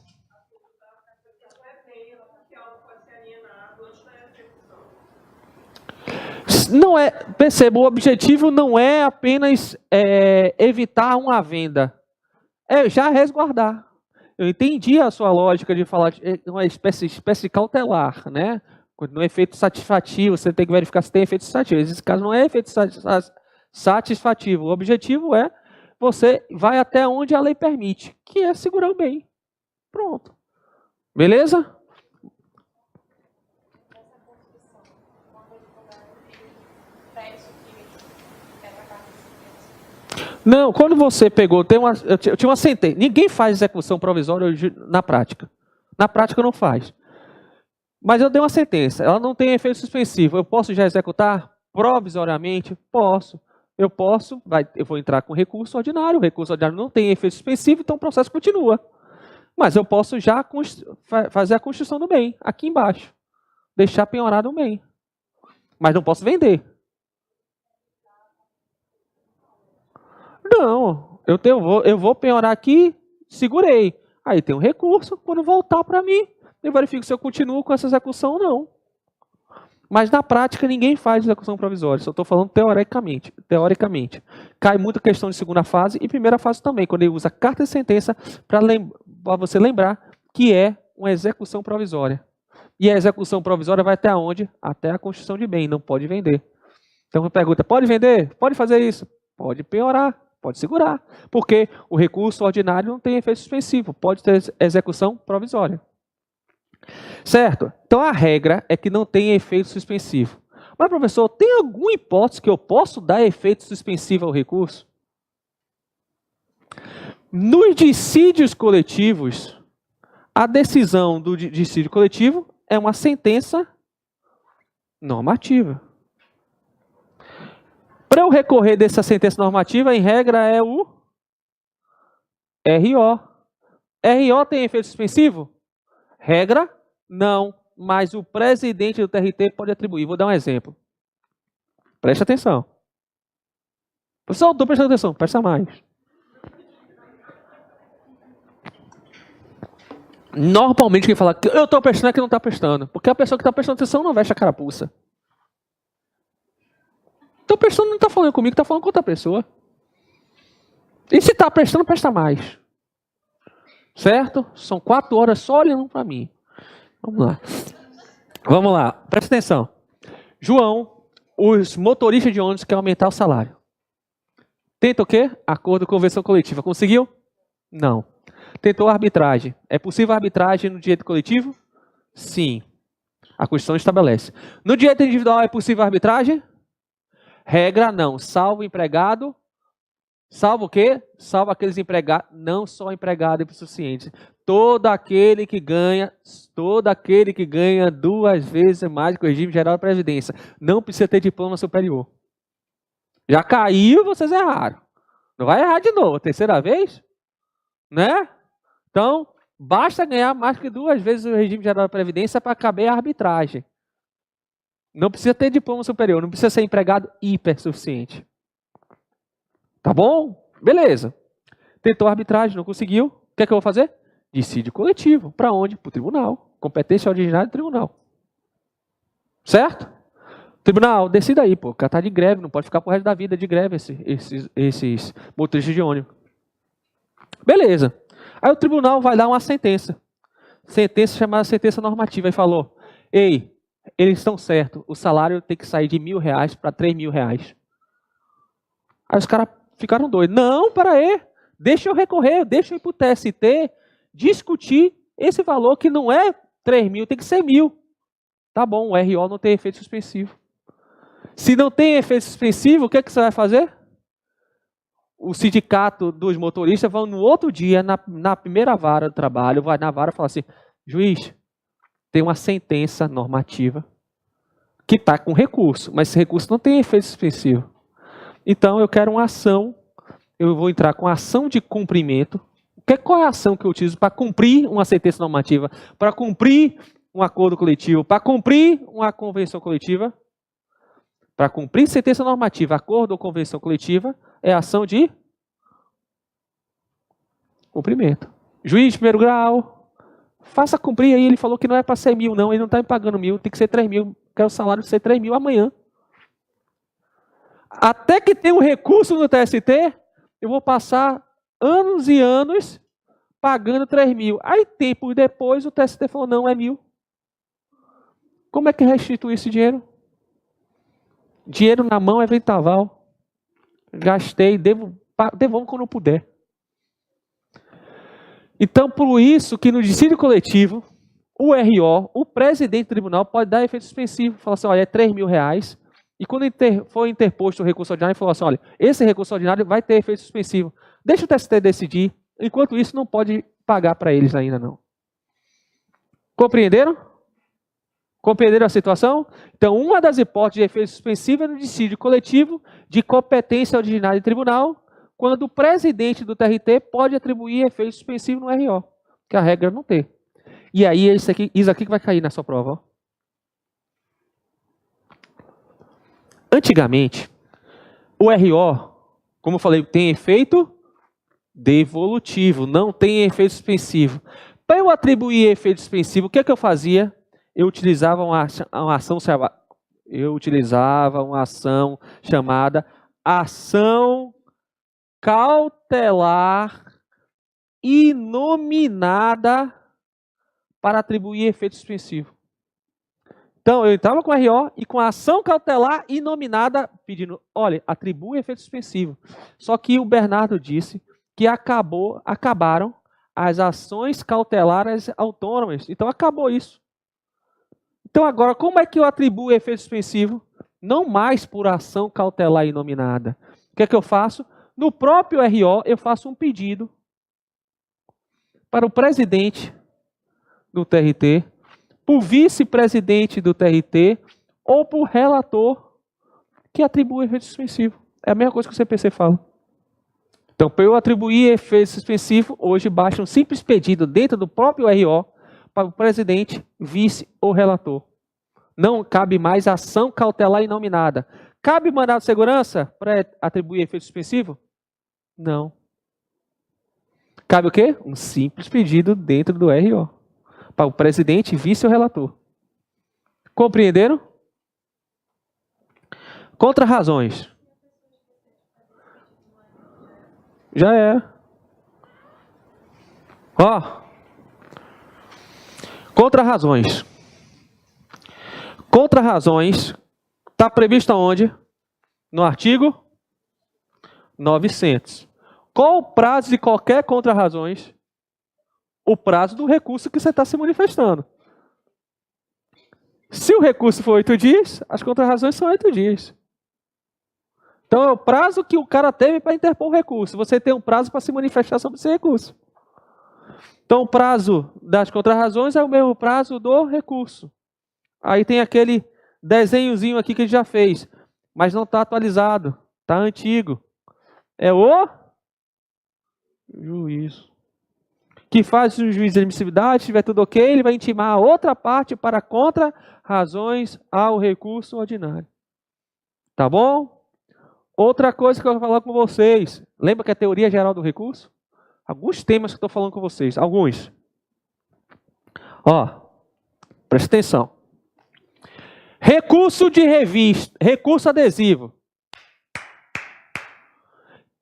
Não é, perceba, o objetivo não é apenas evitar uma venda. É já resguardar. Eu entendi a sua lógica de falar de uma espécie cautelar, né? Quando não é efeito satisfativo, você tem que verificar se tem efeito satisfativo. Esse caso não é efeito satisfativo. O objetivo é você vai até onde a lei permite, que é segurar o bem. Pronto. Beleza? Não, quando você pegou, eu tinha uma sentença. Ninguém faz execução provisória hoje na prática. Na prática não faz. Mas eu dei uma sentença. Ela não tem efeito suspensivo. Eu posso já executar provisoriamente? Posso. eu vou entrar com recurso ordinário. O recurso ordinário não tem efeito suspensivo, então o processo continua. Mas eu posso já fazer a construção do bem, aqui embaixo. Deixar penhorado o bem. Mas não posso vender. Não, eu vou penhorar aqui, segurei. Aí tem um recurso, quando voltar para mim, eu verifico se eu continuo com essa execução ou não. Mas na prática ninguém faz execução provisória, só estou falando teoricamente. Cai muita questão de segunda fase e primeira fase também, quando ele usa carta de sentença para você lembrar que é uma execução provisória. E a execução provisória vai até onde? Até a construção de bem, não pode vender. Então pergunta, pode vender? Pode fazer isso? Pode penhorar, pode segurar. Porque o recurso ordinário não tem efeito suspensivo, pode ter execução provisória. Certo? Então a regra é que não tem efeito suspensivo. Mas professor, tem alguma hipótese que eu posso dar efeito suspensivo ao recurso? Nos dissídios coletivos, a decisão do dissídio coletivo é uma sentença normativa. Para eu recorrer dessa sentença normativa, em regra, é o RO. RO tem efeito suspensivo? Regra, não. Mas o presidente do TRT pode atribuir. Vou dar um exemplo. Preste atenção. Pessoal, estou prestando atenção. Presta mais. Normalmente quem fala que eu estou prestando é que não está prestando. Porque a pessoa que está prestando atenção não veste a carapuça. Então, prestando não está falando comigo, está falando com outra pessoa. E se está prestando, presta mais. Certo? São 4 horas só olhando para mim. Vamos lá. Vamos lá. Presta atenção. João, os motoristas de ônibus querem aumentar o salário. Tenta o quê? Acordo com convenção coletiva. Conseguiu? Não. Tentou arbitragem. É possível arbitragem no direito coletivo? Sim. A Constituição estabelece. No direito individual é possível arbitragem? Regra não. Salvo o empregado. Salvo o quê? Salvo aqueles empregados. Não só empregado e suficiente. Todo aquele que ganha 2 vezes mais que o regime geral da Previdência. Não precisa ter diploma superior. Já caiu, vocês erraram. Não vai errar de novo. Terceira vez? Né? Então, basta ganhar mais que 2 vezes o regime geral da Previdência para caber a arbitragem. Não precisa ter diploma superior, não precisa ser empregado hipersuficiente. Tá bom? Beleza. Tentou arbitragem, não conseguiu. O que é que eu vou fazer? Dissídio coletivo. Para onde? Para o tribunal. Competência originária do tribunal. Certo? Tribunal, decida aí, pô. O cara tá de greve, não pode ficar pro resto da vida de greve esses motoristas de ônibus. Beleza. Aí o tribunal vai dar uma sentença. Sentença chamada sentença normativa. E falou, ei, eles estão certos, o salário tem que sair de R$1.000 para R$3.000. Aí os caras ficaram doidos. Não, para aí, deixa eu recorrer, deixa eu ir para o TST discutir esse valor que não é 3.000, tem que ser 1.000. Tá bom, o RO não tem efeito suspensivo. Se não tem efeito suspensivo, o que é que você vai fazer? O sindicato dos motoristas vão no outro dia, na primeira vara do trabalho, vai na vara e fala assim, juiz, tem uma sentença normativa que está com recurso, mas esse recurso não tem efeito suspensivo. Então, eu quero uma ação, eu vou entrar com ação de cumprimento. Qual é a ação que eu utilizo para cumprir uma sentença normativa? Para cumprir um acordo coletivo? Para cumprir uma convenção coletiva? Para cumprir sentença normativa, acordo ou convenção coletiva, é ação de cumprimento. Juiz de primeiro grau, faça cumprir aí. Ele falou que não é para ser 1.000, não. Ele não está me pagando 1.000, tem que ser 3.000. Quero o salário de ser 3.000 amanhã. Até que tenha um recurso no TST, eu vou passar anos e anos pagando 3.000. Aí, tempos depois, o TST falou, não, é 1.000. Como é que restitui esse dinheiro? Dinheiro na mão é vendaval. Gastei, devolvo quando eu puder. Então, por isso que no dissídio coletivo, o RO, o presidente do tribunal, pode dar efeito suspensivo. Fala assim, olha, é R$3.000. E quando for interposto o recurso ordinário, ele falou assim, olha, esse recurso ordinário vai ter efeito suspensivo. Deixa o TST decidir. Enquanto isso, não pode pagar para eles ainda não. Compreenderam? Compreenderam a situação? Então, uma das hipóteses de efeito suspensivo é no dissídio coletivo de competência originária de tribunal, quando o presidente do TRT pode atribuir efeito suspensivo no RO, que a regra não tem. E aí, isso aqui que vai cair na sua prova. Ó. Antigamente, o RO, como eu falei, tem efeito devolutivo, não tem efeito suspensivo. Para eu atribuir efeito suspensivo, o que é que eu fazia? Eu utilizava uma ação chamada ação cautelar inominada para atribuir efeito suspensivo. Então, eu entrava com o RO e com a ação cautelar inominada, pedindo, olha, atribua efeito suspensivo. Só que o Bernardo disse que acabaram as ações cautelares autônomas. Então, acabou isso. Então, agora, como é que eu atribuo efeito suspensivo? Não mais por ação cautelar inominada. O que é que eu faço? No próprio RO, eu faço um pedido para o presidente do TRT, para o vice-presidente do TRT ou para o relator que atribui efeito suspensivo. É a mesma coisa que o CPC fala. Então, para eu atribuir efeito suspensivo, hoje basta um simples pedido dentro do próprio RO para o presidente, vice ou relator. Não cabe mais ação cautelar inominada. Cabe mandado de segurança para atribuir efeito suspensivo? Não. Cabe o quê? Um simples pedido dentro do RO. Para o presidente, vice ou relator. Compreenderam? Contra-razões. Já é. Ó. Contra-razões. Contra-razões está previsto aonde? No artigo 900. Qual o prazo de qualquer contra-razões? O prazo do recurso que você está se manifestando. Se o recurso for 8 dias, as contra-razões são 8 dias. Então é o prazo que o cara teve para interpor o recurso. Você tem um prazo para se manifestar sobre esse recurso. Então o prazo das contra-razões é o mesmo prazo do recurso. Aí tem aquele desenhozinho aqui que a gente já fez, mas não está atualizado, está antigo. É o juiz. Que faz o juiz de admissibilidade, se tiver tudo ok, ele vai intimar a outra parte para contra-razões ao recurso ordinário. Tá bom? Outra coisa que eu vou falar com vocês. Lembra que é a teoria geral do recurso? Alguns temas que eu estou falando com vocês. Alguns. Ó, presta atenção. Recurso de revista, recurso adesivo.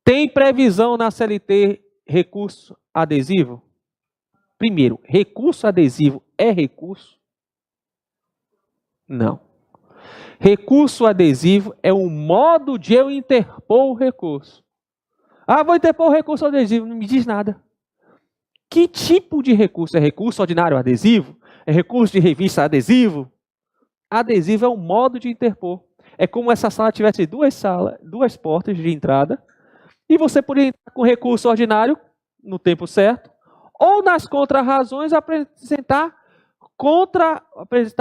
Tem previsão na CLT recurso adesivo? Primeiro, recurso adesivo é recurso? Não. Recurso adesivo é um modo de eu interpor o recurso. Ah, vou interpor o recurso adesivo, não me diz nada. Que tipo de recurso? É recurso ordinário adesivo? É recurso de revista adesivo? Adesivo é um modo de interpor. É como essa sala tivesse duas portas de entrada, e você poderia entrar com recurso ordinário no tempo certo, ou nas contra-razões apresentar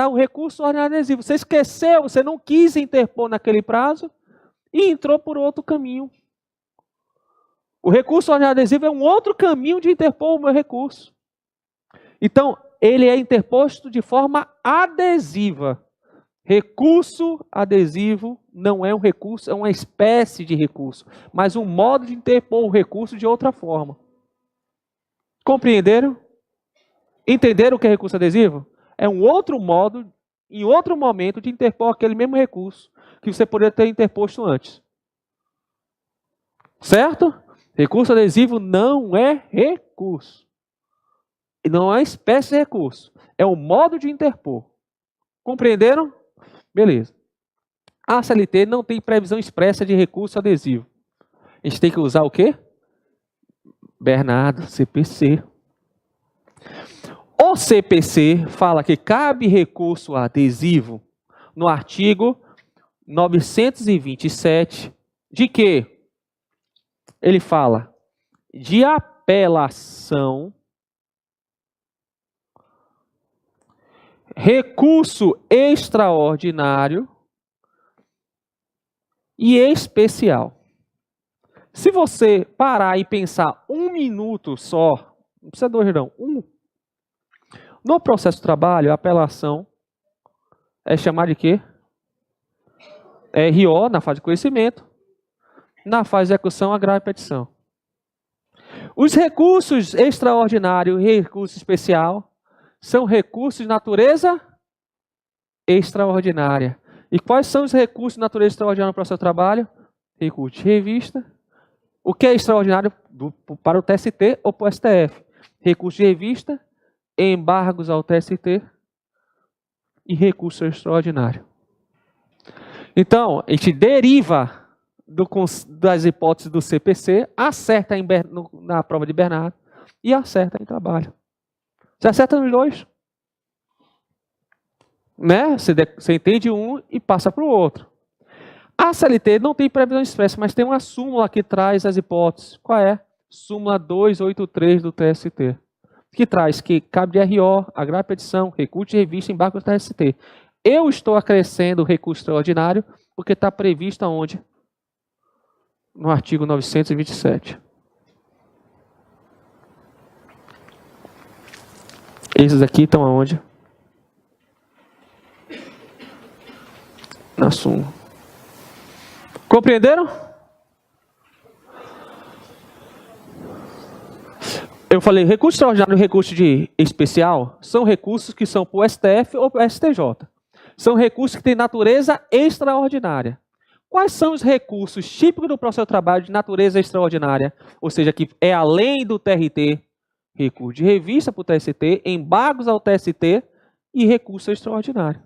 um recurso ordinário adesivo. Você esqueceu, você não quis interpor naquele prazo e entrou por outro caminho. O recurso ordinário adesivo é um outro caminho de interpor o meu recurso. Então, ele é interposto de forma adesiva. Recurso adesivo não é um recurso, é uma espécie de recurso, mas um modo de interpor o recurso de outra forma. Compreenderam? Entenderam o que é recurso adesivo? É um outro modo, em outro momento, de interpor aquele mesmo recurso que você poderia ter interposto antes. Certo? Recurso adesivo não é recurso. Não é espécie de recurso. É um modo de interpor. Compreenderam? Beleza. A CLT não tem previsão expressa de recurso adesivo. A gente tem que usar o quê? Bernardo, CPC. O CPC fala que cabe recurso adesivo no artigo 927, de quê? Ele fala de apelação recurso extraordinário e especial. Se você parar e pensar um minuto só, não precisa dois não, no processo de trabalho, a apelação é chamada de quê? RO, na fase de conhecimento, na fase de execução, agravo e petição. Os recursos extraordinário e recurso especial são recursos de natureza extraordinária. E quais são os recursos de natureza extraordinária no processo de trabalho? Recurso de revista. O que é extraordinário para o TST ou para o STF? Recurso de revista, embargos ao TST e recurso extraordinário. Então, a gente deriva das hipóteses do CPC, acerta na prova de Bernardo e acerta em trabalho. Você acerta nos dois. Né? Você entende um e passa para o outro. A CLT não tem previsão expressa, mas tem uma súmula que traz as hipóteses. Qual é? Súmula 283 do TST. Que traz que cabe de RO, agravo e petição, recurso de revista, embargo do TST. Eu estou acrescendo o recurso extraordinário porque está previsto aonde? No artigo 927. Esses aqui estão aonde? Na súmula. Compreenderam? Eu falei, recurso extraordinário e recurso de especial são recursos que são para o STF ou para o STJ. São recursos que têm natureza extraordinária. Quais são os recursos típicos do processo de trabalho de natureza extraordinária? Ou seja, que é além do TRT, recurso de revista para o TST, embargos ao TST e recurso extraordinário.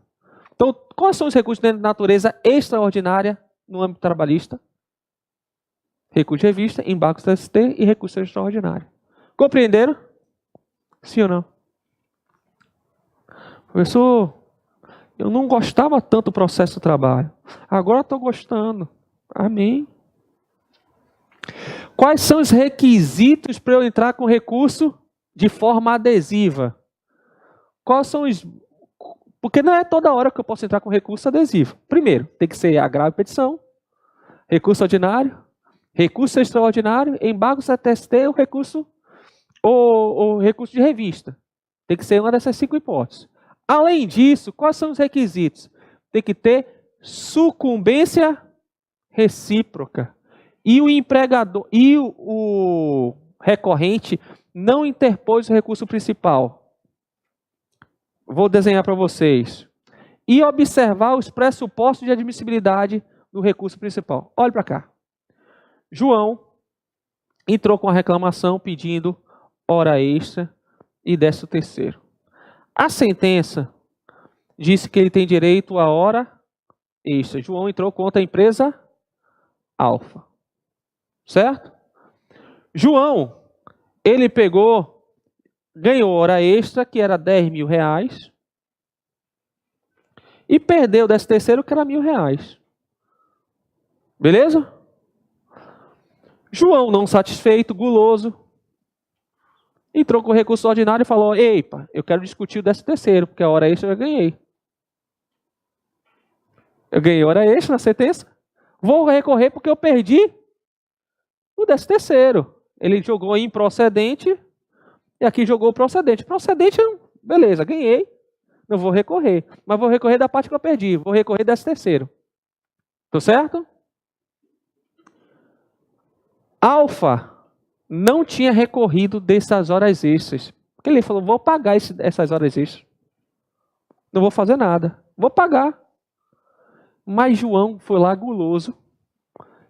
Então, quais são os recursos de natureza extraordinária no âmbito trabalhista? Recurso de revista, embargos ao TST e recurso extraordinário. Compreenderam? Sim ou não? Professor, eu não gostava tanto do processo de trabalho. Agora estou gostando. Amém. Quais são os requisitos para eu entrar com recurso de forma adesiva? Quais são os... Porque não é toda hora que eu posso entrar com recurso adesivo. Primeiro, tem que ser agravo e petição, recurso ordinário, recurso extraordinário, embargos a TST ou recurso de revista. Tem que ser uma dessas 5 hipóteses. Além disso, quais são os requisitos? Tem que ter sucumbência recíproca. E o empregador e o recorrente não interpôs o recurso principal. Vou desenhar para vocês. E observar os pressupostos de admissibilidade do recurso principal. Olhe para cá. João entrou com a reclamação pedindo hora extra e 13º. A sentença disse que ele tem direito a hora extra. João entrou contra a empresa Alfa. Certo? João, ele ganhou hora extra, que era R$10.000, e perdeu o 13º, que era R$1.000. Beleza? João, não satisfeito, guloso, entrou com o recurso ordinário e falou: "Eipa, eu quero discutir o 13º, porque a hora extra eu ganhei. Eu ganhei hora extra na sentença. Vou recorrer porque eu perdi o 13º. Ele jogou improcedente e aqui jogou procedente. Procedente, beleza, ganhei. Não vou recorrer. Mas vou recorrer da parte que eu perdi. Vou recorrer 13º. Tô certo? Alfa não tinha recorrido dessas horas extras. Porque ele falou: vou pagar essas horas extras. Não vou fazer nada. Vou pagar. Mas João foi lá guloso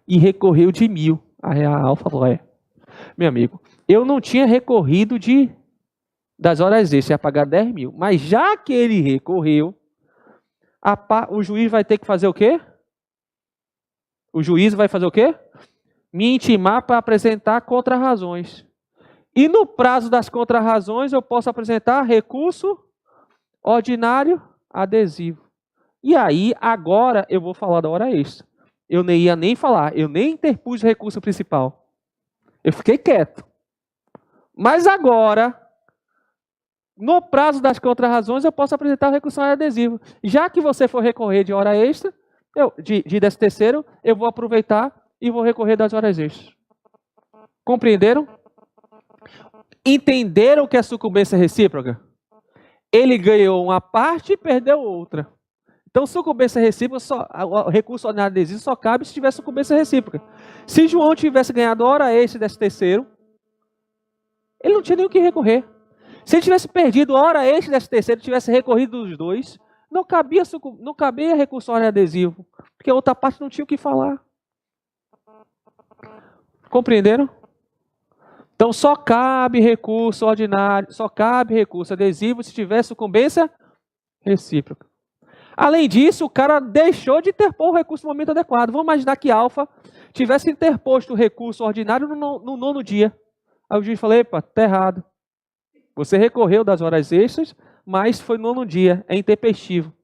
e recorreu de 1.000. Aí a Alfa falou: meu amigo, eu não tinha recorrido das horas extras, ia pagar 10.000. Mas já que ele recorreu, o juiz vai ter que fazer o quê? O juiz vai fazer o quê? Me intimar para apresentar contrarrazões. E no prazo das contrarrazões, eu posso apresentar recurso ordinário adesivo. E aí, agora, eu vou falar da hora extra. Eu nem ia nem falar, eu nem interpus o recurso principal. Eu fiquei quieto. Mas agora, No prazo das contrarrazões, eu posso apresentar o recurso horário adesivo. Já que você for recorrer de hora extra, de 13º, eu vou aproveitar e vou recorrer das horas extras. Compreenderam? Entenderam o que é sucumbência recíproca? Ele ganhou uma parte e perdeu outra. Então, sucumbência recíproca, o recurso ordinário adesivo só cabe se tiver sucumbência recíproca. Se João tivesse ganhado hora extra desse terceiro, ele não tinha nem o que recorrer. Se ele tivesse perdido hora extra desse terceiro, tivesse recorrido dos dois, não cabia recurso ordinário adesivo, porque a outra parte não tinha o que falar. Compreenderam? Então, só cabe recurso ordinário, só cabe recurso adesivo se tiver sucumbência recíproca. Além disso, o cara deixou de interpor o recurso no momento adequado. Vamos imaginar que alfa tivesse interposto o recurso ordinário no 9º dia. Aí o juiz falou, epa, tá errado. Você recorreu das horas extras, mas foi no 9º dia, é intempestivo.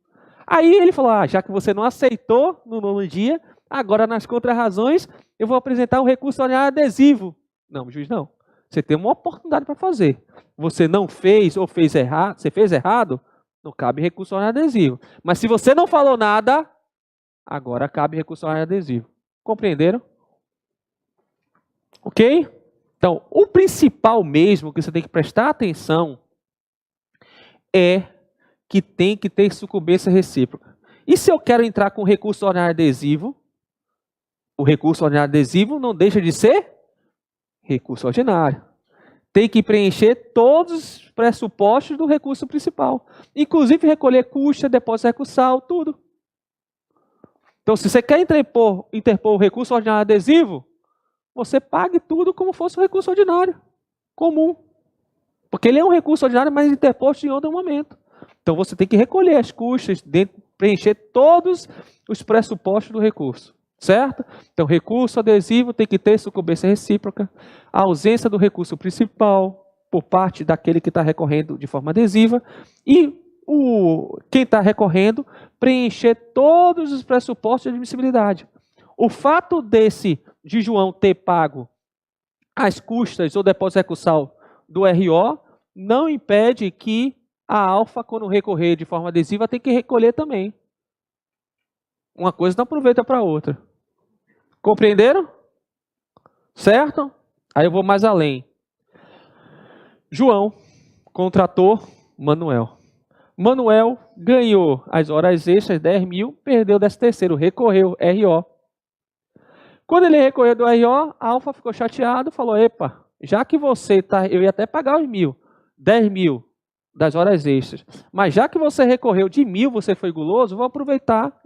Aí ele falou, já que você não aceitou no 9º dia, agora nas contrarrazões eu vou apresentar um recurso ordinário adesivo. Não, juiz, não. Você tem uma oportunidade para fazer. Você não fez ou fez errado, você fez errado, não cabe recurso ordinário adesivo. Mas se você não falou nada, agora cabe recurso ordinário adesivo. Compreenderam? Ok? Então, o principal mesmo que você tem que prestar atenção é que tem que ter sucumbência recíproca. E se eu quero entrar com recurso ordinário adesivo, o recurso ordinário adesivo não deixa de ser recurso ordinário. Tem que preencher todos os pressupostos do recurso principal. Inclusive recolher custa, depósito recursal, tudo. Então, se você quer interpor o recurso ordinário adesivo, você pague tudo como fosse um recurso ordinário, comum. Porque ele é um recurso ordinário, mas interposto em outro momento. Então, você tem que recolher as custas, preencher todos os pressupostos do recurso. Certo? Então, recurso adesivo tem que ter sucumbência recíproca, a ausência do recurso principal por parte daquele que está recorrendo de forma adesiva e quem está recorrendo preencher todos os pressupostos de admissibilidade. O fato de João ter pago as custas ou depósito recursal do RO não impede que a alfa, quando recorrer de forma adesiva, tem que recolher também. Uma coisa não aproveita para a outra. Compreenderam? Certo? Aí eu vou mais além. João contratou Manuel. Manuel ganhou as horas extras, 10 mil, perdeu 13º, recorreu, RO. Quando ele recorreu do RO, a Alfa ficou chateado, falou, epa, já que você está, eu ia até pagar os 10 mil das horas extras, mas já que você recorreu de 1.000, você foi guloso, vou aproveitar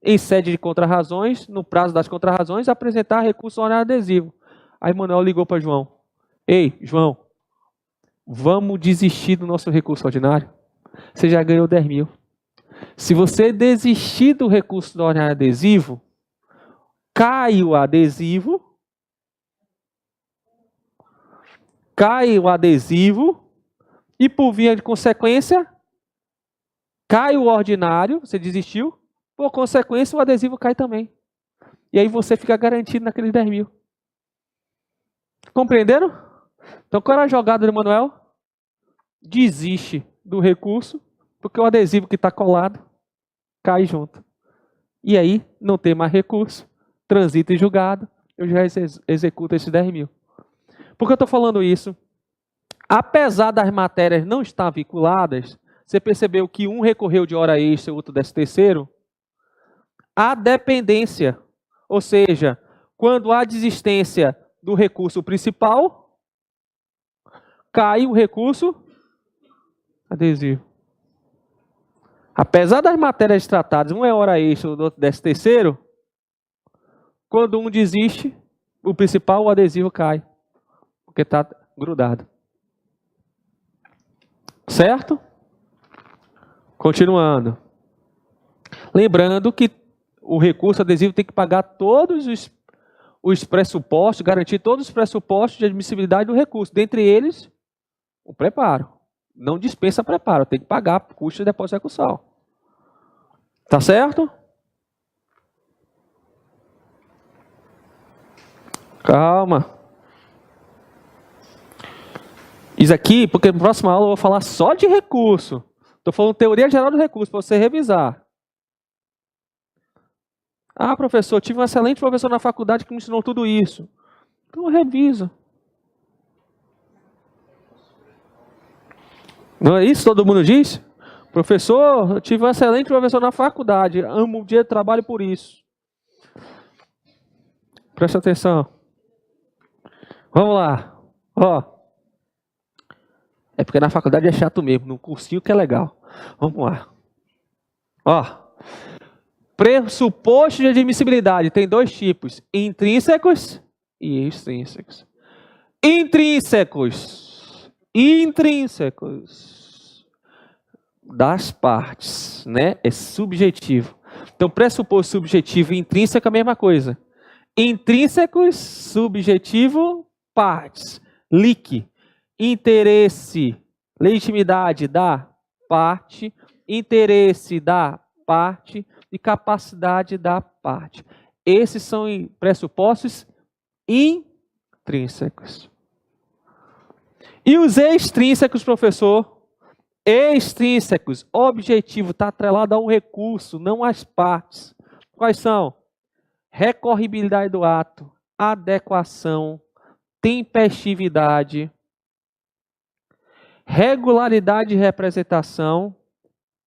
em sede de contrarrazões, no prazo das contrarrazões, apresentar recurso ordinário adesivo. Aí Manuel ligou para João. Ei, João, vamos desistir do nosso recurso ordinário? Você já ganhou 10 mil. Se você desistir do recurso ordinário adesivo, cai o adesivo, e por via de consequência, cai o ordinário, você desistiu, por consequência, o adesivo cai também. E aí você fica garantido naqueles 10 mil. Compreenderam? Então, qual era a jogada do Manuel? Desiste do recurso, porque o adesivo que está colado cai junto. E aí, não tem mais recurso, transita em julgado, eu já executo esses 10 mil. Por que eu estou falando isso? Apesar das matérias não estar vinculadas, você percebeu que um recorreu de hora extra, o outro 13º? A dependência, ou seja, quando há desistência do recurso principal, cai o recurso adesivo. Apesar das matérias tratadas, um é hora extra, o outro 13º, quando um desiste, o principal, o adesivo cai, porque está grudado. Certo? Continuando. Lembrando que o recurso adesivo tem que pagar todos os pressupostos, garantir todos os pressupostos de admissibilidade do recurso. Dentre eles, o preparo. Não dispensa preparo, tem que pagar custo de depósito recursal. Tá certo? Calma. Isso aqui, porque na próxima aula eu vou falar só de recurso. Estou falando teoria geral do recurso, para você revisar. Ah, professor, tive um excelente professor na faculdade que me ensinou tudo isso. Então revisa. Não é isso que todo mundo diz? Professor, eu tive um excelente professor na faculdade. Amo o dia de trabalho por isso. Presta atenção. Vamos lá. Ó. É porque na faculdade é chato mesmo, no cursinho que é legal. Vamos lá. Ó. Pressuposto de admissibilidade tem dois tipos: intrínsecos e extrínsecos. Intrínsecos das partes, né? É subjetivo. Então, pressuposto subjetivo e intrínseco é a mesma coisa. Intrínsecos, subjetivo, partes. LIC, interesse, legitimidade da parte, interesse da parte e capacidade da parte. Esses são pressupostos intrínsecos. E os extrínsecos, professor? Extrínsecos, objetivo, está atrelado ao recurso, não às partes. Quais são? Recorribilidade do ato, adequação, tempestividade, regularidade de representação,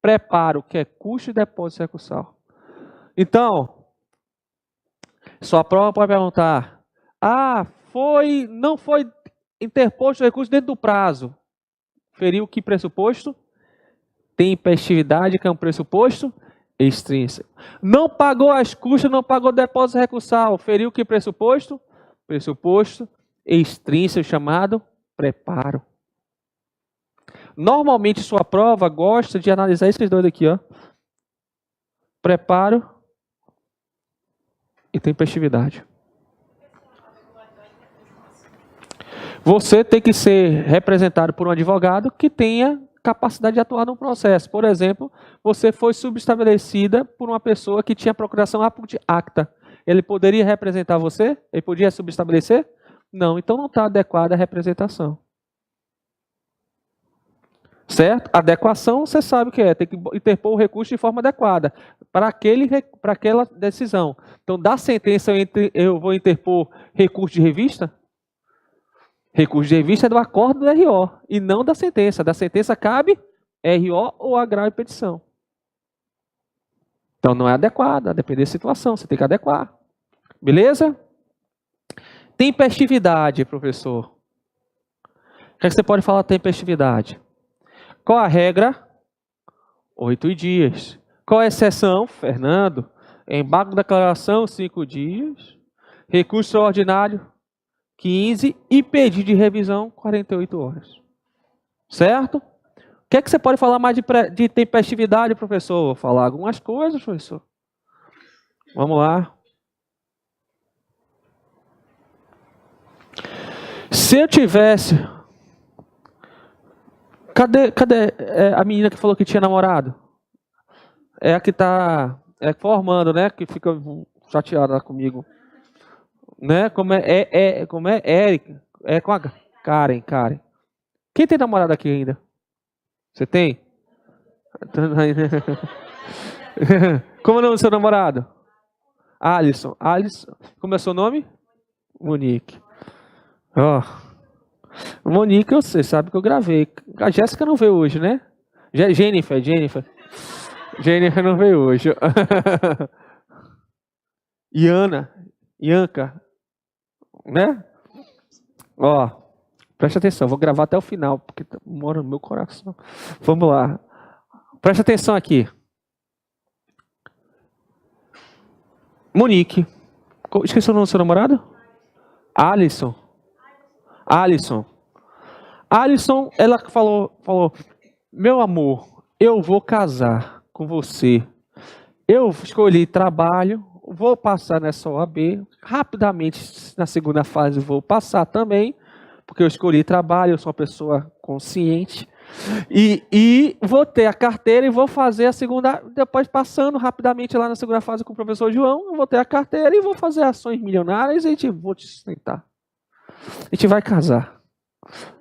preparo, que é custo e depósito recursal. Então, sua prova pode perguntar: não foi interposto o recurso dentro do prazo. Feriu que pressuposto? Tempestividade, que é um pressuposto extrínseco. Não pagou as custas, não pagou depósito recursal. Feriu que pressuposto? Pressuposto extrínseco, chamado preparo. Normalmente sua prova gosta de analisar esses dois aqui, ó. Preparo e tempestividade. Você tem que ser representado por um advogado que tenha capacidade de atuar no processo. Por exemplo, você foi subestabelecida por uma pessoa que tinha procuração apud acta. Ele poderia representar você? Ele podia subestabelecer? Não, então não está adequada a representação. Certo? Adequação, você sabe o que é. Tem que interpor o recurso de forma adequada para aquela decisão. Então, da sentença, eu vou interpor recurso de revista? Recurso de revista é do acordo do RO e não da sentença. Da sentença cabe RO ou agravo e petição. Então não é adequada, a depender da situação, você tem que adequar. Beleza? Tempestividade, professor. O que é que você pode falar de tempestividade? Qual a regra? 8 dias. Qual a exceção? Fernando. Embargo da declaração, 5 dias. Recurso ordinário, 15 e pedido de revisão, 48 horas. Certo? O que é que você pode falar mais de tempestividade, professor? Vou falar algumas coisas, professor. Vamos lá. Se eu tivesse... Cadê a menina que falou que tinha namorado? É a que está formando, né? Que fica chateada comigo. Né? Como é Eric? É com a Karen. Quem tem namorado aqui ainda? Você tem? Como é o nome do seu namorado? Alisson. Como é o seu nome? Monique. Ó. Monique, você sabe que eu gravei. A Jéssica não veio hoje, né? Jennifer. Jennifer não veio hoje. Ianca. Né? Ó, presta atenção, vou gravar até o final, porque mora no meu coração. Vamos lá. Presta atenção aqui. Monique. Esqueci o nome do seu namorado? Alisson, ela falou, meu amor, eu vou casar com você. Eu escolhi trabalho, vou passar nessa OAB, rapidamente na segunda fase vou passar também, porque eu escolhi trabalho, eu sou uma pessoa consciente, e vou ter a carteira e vou fazer a segunda, depois passando rapidamente lá na segunda fase com o professor João, eu vou ter a carteira e vou fazer ações milionárias e vou te sustentar. A gente vai casar.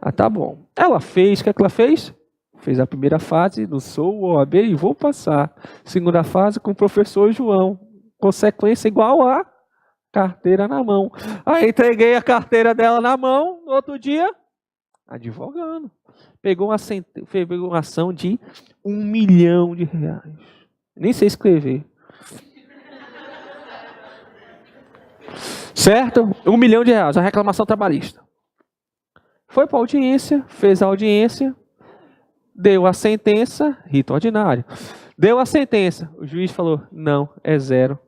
Ah, tá bom. Ela fez, o que é que ela fez? Fez a primeira fase do sou OAB e vou passar. Segunda fase com o professor João. Consequência igual a carteira na mão. Aí entreguei a carteira dela na mão, no outro dia, advogando. Pegou uma ação de R$ 1 milhão. Nem sei escrever. Certo? R$ 1 milhão, a reclamação trabalhista. Foi para a audiência, fez a audiência, deu a sentença, rito ordinário. Deu a sentença. O juiz falou, não, é 0.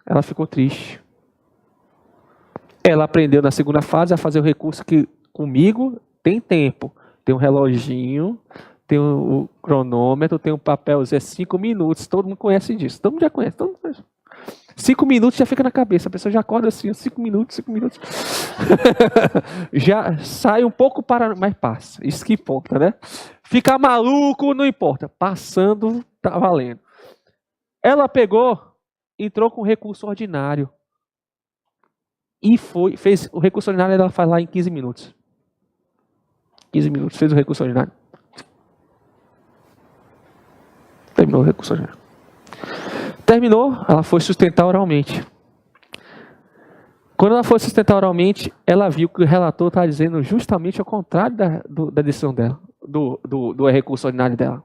Ela ficou triste. Ela aprendeu na segunda fase a fazer o recurso que comigo tem tempo. Tem um reloginho, tem o cronômetro, tem um papelzinho, 5 minutos. Todo mundo conhece disso. Todo mundo já conhece. 5 minutos já fica na cabeça. A pessoa já acorda assim, 5 minutos, 5 minutos. Já sai um pouco para... Mas passa. Isso que importa, né? Ficar maluco, não importa. Passando, tá valendo. Ela pegou, entrou com recurso ordinário. E fez o recurso ordinário, ela faz lá em 15 minutos. 15 minutos, fez o recurso ordinário. Terminou o recurso ordinário. Terminou, ela foi sustentar oralmente. Quando ela foi sustentar oralmente, ela viu que o relator está dizendo justamente ao contrário da decisão dela, do recurso ordinário dela.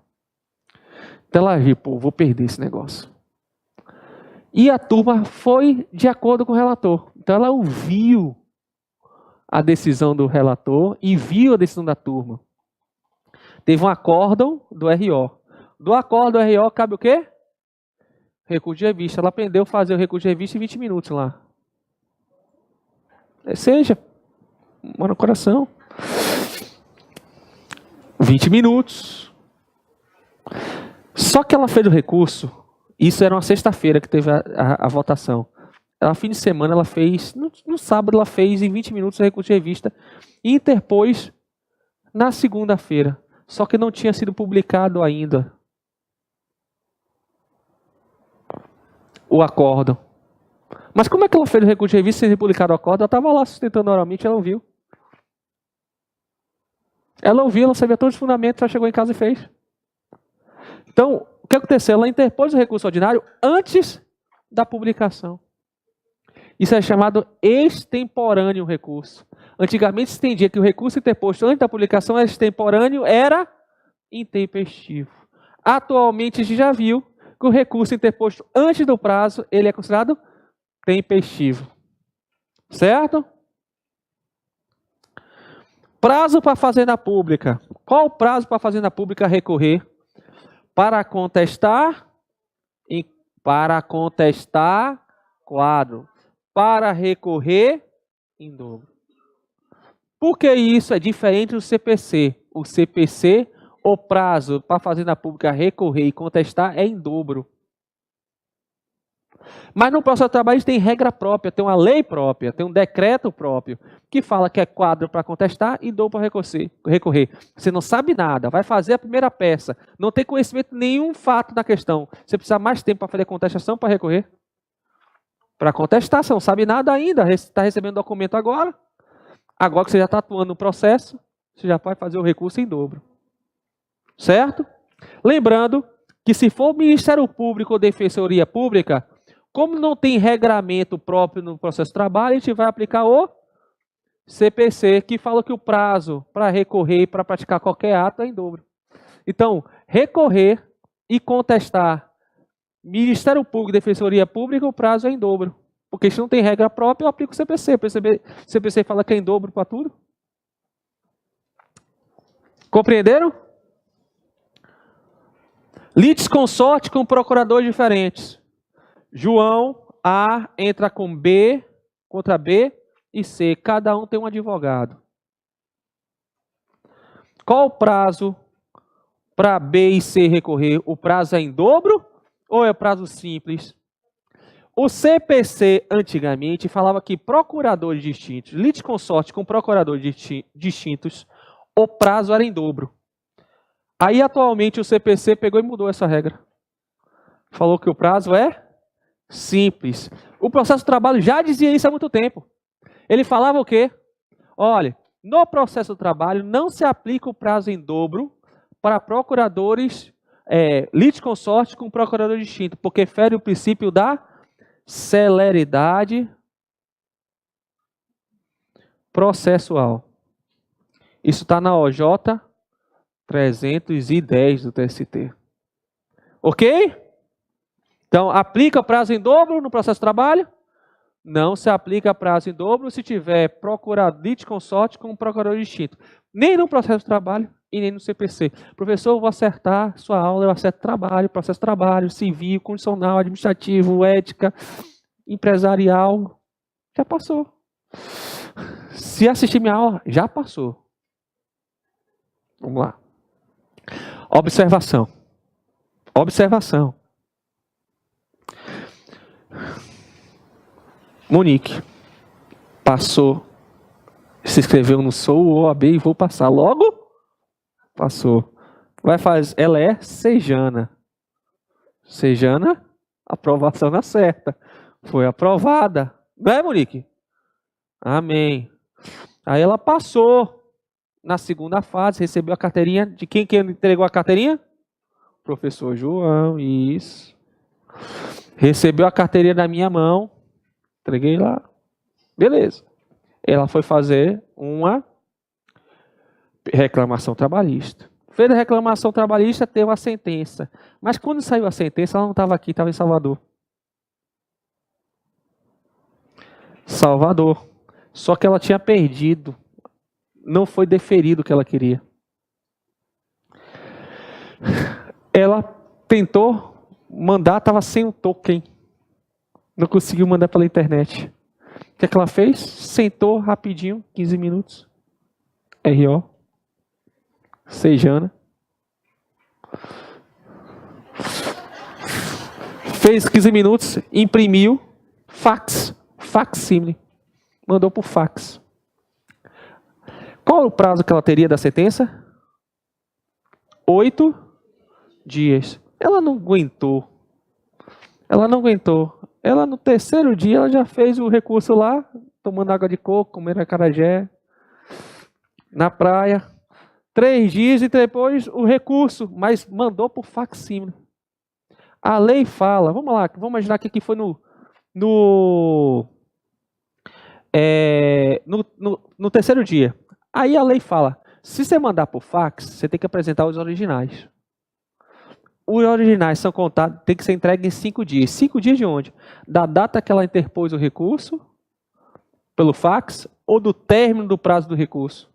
Então ela viu, pô, vou perder esse negócio. E a turma foi de acordo com o relator. Então ela ouviu a decisão do relator e viu a decisão da turma. Teve um acórdão do RO. Do acórdão do RO cabe o quê? Recurso de revista. Ela aprendeu a fazer o recurso de revista em 20 minutos lá. Seja, mora no coração. 20 minutos. Só que ela fez o recurso. Isso era uma sexta-feira que teve a votação. Ela, fim de semana, ela fez, no sábado ela fez em 20 minutos o recurso de revista e interpôs na segunda-feira. Só que não tinha sido publicado ainda o acórdão. Mas como é que ela fez o recurso de revista sem ter publicado o acórdão? Ela estava lá sustentando oralmente, ela ouviu. Ela ouviu, ela sabia todos os fundamentos, ela chegou em casa e fez. Então, o que aconteceu? Ela interpôs o recurso ordinário antes da publicação. Isso é chamado extemporâneo recurso. Antigamente se entendia que o recurso interposto antes da publicação era extemporâneo, era intempestivo. Atualmente a gente já viu que o recurso interposto antes do prazo, ele é considerado tempestivo. Certo? Prazo para a Fazenda Pública. Qual o prazo para a Fazenda Pública recorrer? Para contestar quadro. Para recorrer em dobro. Por que isso é diferente do CPC? O CPC, o prazo para a Fazenda Pública recorrer e contestar é em dobro. Mas no processo de trabalho tem regra própria, tem uma lei própria, tem um decreto próprio, que fala que é quadro para contestar e dobro para recorrer. Você não sabe nada, vai fazer a primeira peça, não tem conhecimento nenhum fato na questão. Você precisa mais tempo para fazer contestação, para recorrer? Para contestar, você não sabe nada ainda, está recebendo documento agora. Agora que você já está atuando no processo, você já pode fazer o recurso em dobro. Certo? Lembrando que se for Ministério Público ou Defensoria Pública, como não tem regramento próprio no processo de trabalho, a gente vai aplicar o CPC, que fala que o prazo para recorrer e para praticar qualquer ato é em dobro. Então, recorrer e contestar Ministério Público e Defensoria Pública, o prazo é em dobro. Porque se não tem regra própria, eu aplico o CPC. O CPC fala que é em dobro para tudo. Compreenderam? Litisconsorte com procuradores diferentes. João, A, entra com B, contra B e C. Cada um tem um advogado. Qual o prazo para B e C recorrer? O prazo é em dobro ou é prazo simples? O CPC, antigamente, falava que procuradores distintos, litisconsorte com procuradores distintos, o prazo era em dobro. Aí, atualmente, o CPC pegou e mudou essa regra. Falou que o prazo é simples. O processo de trabalho já dizia isso há muito tempo. Ele falava o quê? Olha, No processo do trabalho, não se aplica o prazo em dobro para procuradores litisconsorte com procurador distinto, porque fere o princípio da celeridade processual. Isso está na OJ 310 do TST. Ok? Então, aplica prazo em dobro no processo de trabalho? Não se aplica prazo em dobro se tiver procurador litisconsorte com procurador distinto. Nem no processo de trabalho e nem no CPC. Professor, eu vou acertar sua aula, eu acerto trabalho, processo de trabalho, civil, condicional, administrativo, ética, empresarial. Já passou. Se assistir minha aula, já passou. Vamos lá. Observação. Observação. Monique passou, se inscreveu no Sou OAB e vou passar. Logo, passou. Vai fazer, ela é Sejana. Sejana, aprovação na certa. Foi aprovada. Não é, Monique? Amém. Aí ela passou na segunda fase, recebeu a carteirinha. De quem que entregou a carteirinha? Professor João, isso. Recebeu a carteirinha da minha mão. Entreguei lá. Beleza. Ela foi fazer uma reclamação trabalhista. Fez a reclamação trabalhista, teve a sentença. Mas quando saiu a sentença, ela não estava aqui, estava em Salvador. Salvador. Só que ela tinha perdido. Não foi deferido o que ela queria. Ela tentou mandar, estava sem o token. Não conseguiu mandar pela internet. O que é que ela fez? Sentou rapidinho, 15 minutos. RO. Sejana. Fez 15 minutos, imprimiu, fax, facsímile. Mandou por fax. Qual é o prazo que ela teria da sentença? 8 dias. Ela não aguentou. Ela não aguentou. Ela no terceiro dia ela já fez o recurso lá, tomando água de coco, comendo acarajé, na praia. 3 dias e depois o recurso, mas mandou por facsímile. A lei fala, vamos lá, vamos imaginar que aqui foi no terceiro dia. Aí a lei fala, se você mandar por fax, você tem que apresentar os originais. Os originais são contados, tem que ser entregue em 5 dias. 5 dias de onde? Da data que ela interpôs o recurso, pelo fax, ou do término do prazo do recurso?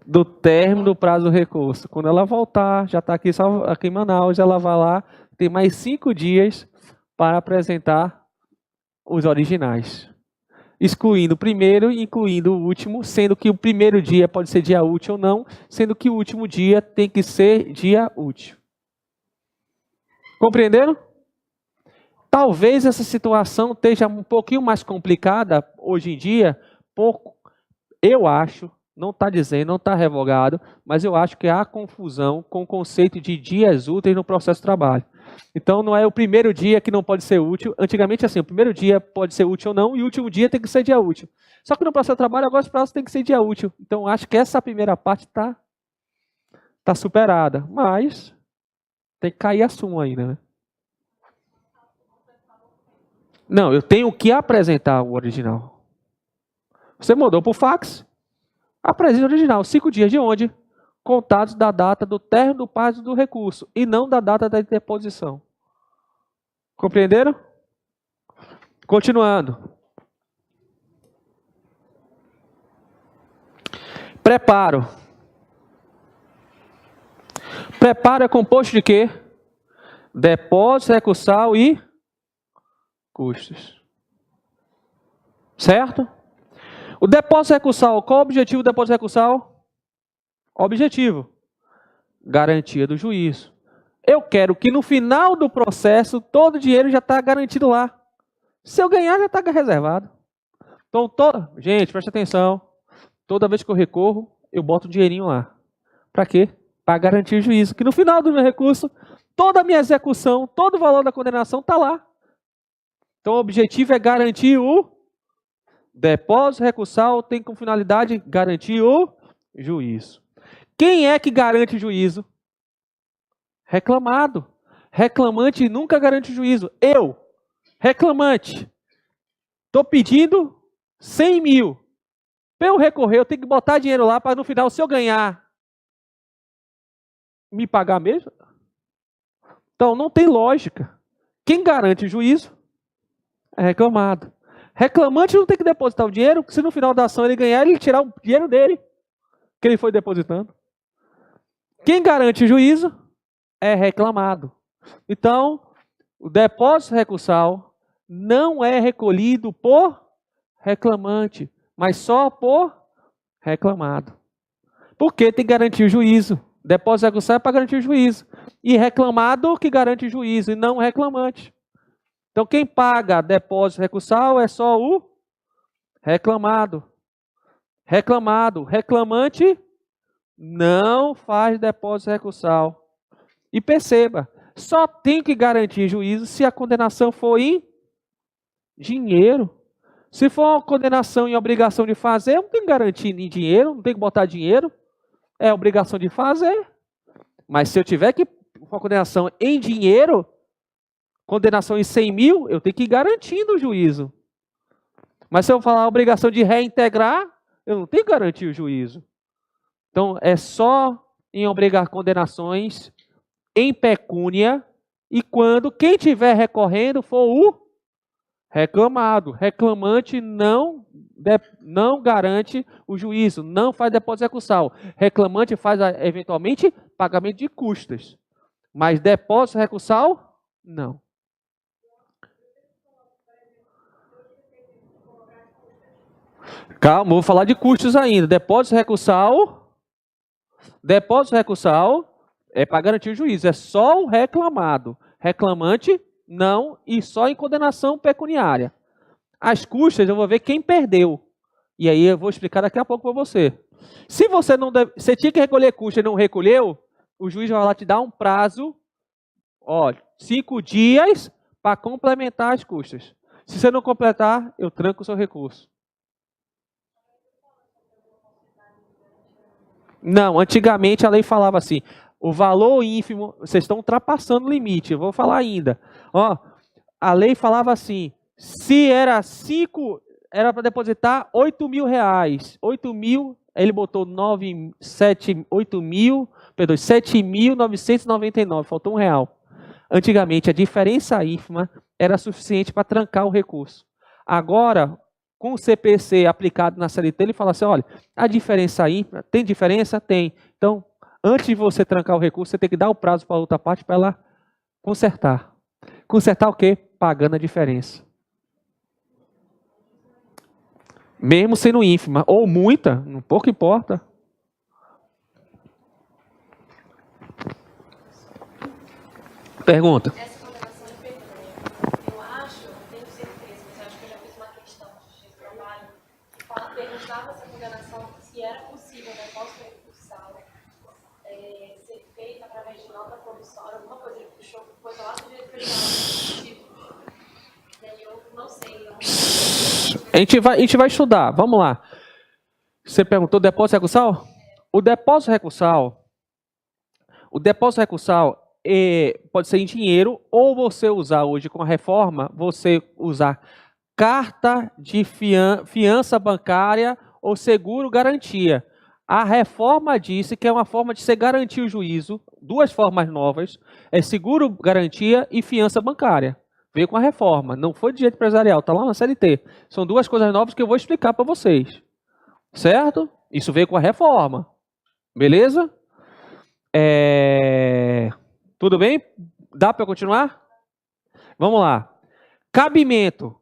Do término do prazo do recurso. Quando ela voltar, já está aqui em Manaus, ela vai lá, tem mais 5 dias para apresentar os originais. Excluindo o primeiro e incluindo o último, sendo que o primeiro dia pode ser dia útil ou não, sendo que o último dia tem que ser dia útil. Compreenderam? Talvez essa situação esteja um pouquinho mais complicada hoje em dia, eu acho, não está dizendo, não está revogado, mas eu acho que há confusão com o conceito de dias úteis no processo de trabalho. Então não é o primeiro dia que não pode ser útil. Antigamente assim, o primeiro dia pode ser útil ou não, e o último dia tem que ser dia útil. Só que no processo de trabalho agora os prazos têm que ser dia útil. Então acho que essa primeira parte está superada, mas tem que cair a súmula ainda, né? Não, eu tenho que apresentar o original. Você mandou por fax, apresente o original. 5 dias de onde? Contados da data do término do prazo do recurso e não da data da interposição. Compreenderam? Continuando. Preparo. Preparo é composto de quê? Depósito recursal e custos. Certo? O depósito recursal, qual é o objetivo do depósito recursal? Objetivo: garantia do juízo. Eu quero que no final do processo todo o dinheiro já está garantido lá. Se eu ganhar, já está reservado. Então, gente, presta atenção. Toda vez que eu recorro, eu boto um dinheirinho lá. Para quê? Para garantir o juízo. Que no final do meu recurso, toda a minha execução, todo o valor da condenação está lá. Então, o objetivo é garantir o Depósito recursal tem como finalidade garantir o juízo. Quem é que garante o juízo? Reclamado. Reclamante nunca garante o juízo. Eu, reclamante, estou pedindo 100 mil. Para eu recorrer, eu tenho que botar dinheiro lá para no final, se eu ganhar, me pagar mesmo? Então, não tem lógica. Quem garante o juízo é reclamado. Reclamante não tem que depositar o dinheiro, porque se no final da ação ele ganhar, ele tirar o dinheiro dele, que ele foi depositando. Quem garante o juízo é reclamado. Então, o depósito recursal não é recolhido por reclamante, mas só por reclamado. Porque tem que garantir o juízo. Depósito recursal é para garantir o juízo. E reclamado que garante o juízo, e não o reclamante. Então, quem paga depósito recursal é só o reclamado. Reclamado. Reclamante não faz depósito recursal. E perceba, só tem que garantir juízo se a condenação for em dinheiro. Se for uma condenação em obrigação de fazer, não tem que garantir em dinheiro, não tem que botar dinheiro. É obrigação de fazer. Mas se eu tiver que uma condenação em dinheiro, condenação em 100 mil, eu tenho que ir garantindo o juízo. Mas se eu falar obrigação de reintegrar, eu não tenho que garantir o juízo. Então, é só em obrigar condenações em pecúnia e quando quem estiver recorrendo for o reclamado. Reclamante não garante o juízo, não faz depósito recursal. Reclamante faz, eventualmente, pagamento de custas. Mas depósito recursal, não. Calma, vou falar de custos ainda. Depósito recursal é para garantir o juízo. É só o reclamado. Reclamante, não, e só em condenação pecuniária. As custas, eu vou ver quem perdeu. E aí eu vou explicar daqui a pouco para você. Se você não deve, você tinha que recolher custa e não recolheu, o juiz vai lá te dar um prazo, 5 dias para complementar as custas. Se você não completar, eu tranco o seu recurso. Não, antigamente a lei falava assim, o valor ínfimo, vocês estão ultrapassando o limite, eu vou falar ainda. A lei falava assim, se era 5, era para depositar 8 mil reais. 8 mil, ele botou 7.999, faltou R$1. Antigamente, a diferença ínfima era suficiente para trancar o recurso. Agora, com o CPC aplicado na CLT, ele fala assim, olha, a diferença ínfima, tem diferença? Tem. Então, antes de você trancar o recurso, você tem que dar o prazo para a outra parte para ela consertar. Consertar o quê? Pagando a diferença. Mesmo sendo ínfima, ou muita, pouco importa. Pergunta. Essa condenação é pecúnia. Eu acho, não tenho certeza, mas eu acho que eu já fiz uma questão de trabalho, perguntava essa condenação se era possível o depósito recursal ser feito através de nota promissória, alguma coisa, ele puxou coisa lá do direito federal, e aí eu não sei. A gente vai estudar, vamos lá. Você perguntou depósito recursal? O depósito recursal pode ser em dinheiro, ou você usar hoje com a reforma, você usar carta de fiança bancária ou seguro garantia. A reforma disse que é uma forma de você garantir o juízo, duas formas novas, é seguro garantia e fiança bancária. Veio com a reforma, não foi de direito empresarial, está lá na CLT. São duas coisas novas que eu vou explicar para vocês. Certo? Isso veio com a reforma. Beleza? Tudo bem? Dá para continuar? Vamos lá. Cabimento.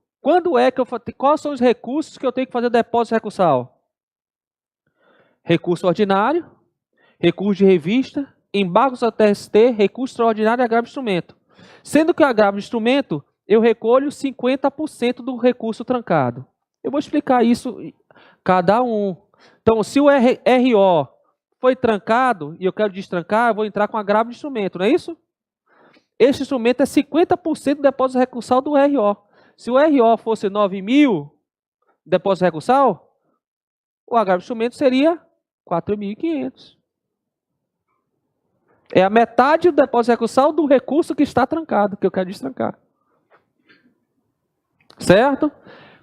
Quais são os recursos que eu tenho que fazer depósito recursal? Recurso ordinário, recurso de revista, embargos ao TST, recurso extraordinário e agravo de instrumento. Sendo que o agravo de instrumento, eu recolho 50% do recurso trancado. Eu vou explicar isso cada um. Então, se o RO foi trancado e eu quero destrancar, eu vou entrar com agravo de instrumento, não é isso? Esse instrumento é 50% do depósito recursal do RO. Se o RO fosse 9 mil, depósito recursal, o agravo de instrumento seria 4.500. É a metade do depósito recursal do recurso que está trancado, que eu quero destrancar. Certo?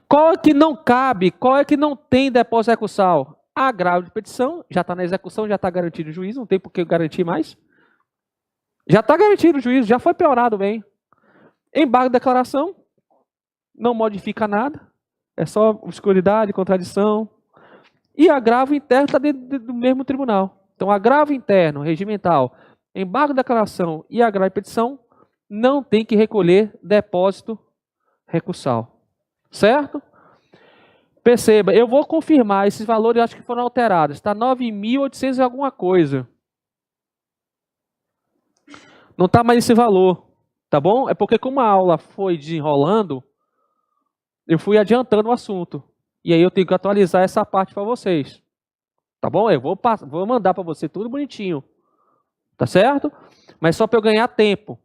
Qual é que não cabe? Qual é que não tem depósito recursal? Agravo de petição, já está na execução, já está garantido o juízo, não tem por que garantir mais. Já está garantido o juízo, já foi piorado bem. Embargo de declaração, não modifica nada, é só obscuridade, contradição. E agravo interno está dentro do mesmo tribunal. Então, agravo interno, regimental, embargo de declaração e agravo de petição, não tem que recolher depósito recursal. Certo? Perceba, eu vou confirmar, esses valores eu acho que foram alterados. Está 9.800 e alguma coisa. Não está mais esse valor. Tá bom? É porque como a aula foi desenrolando, eu fui adiantando o assunto. E aí eu tenho que atualizar essa parte para vocês. Tá bom? Eu vou mandar para você tudo bonitinho. Tá certo? Mas só para eu ganhar tempo.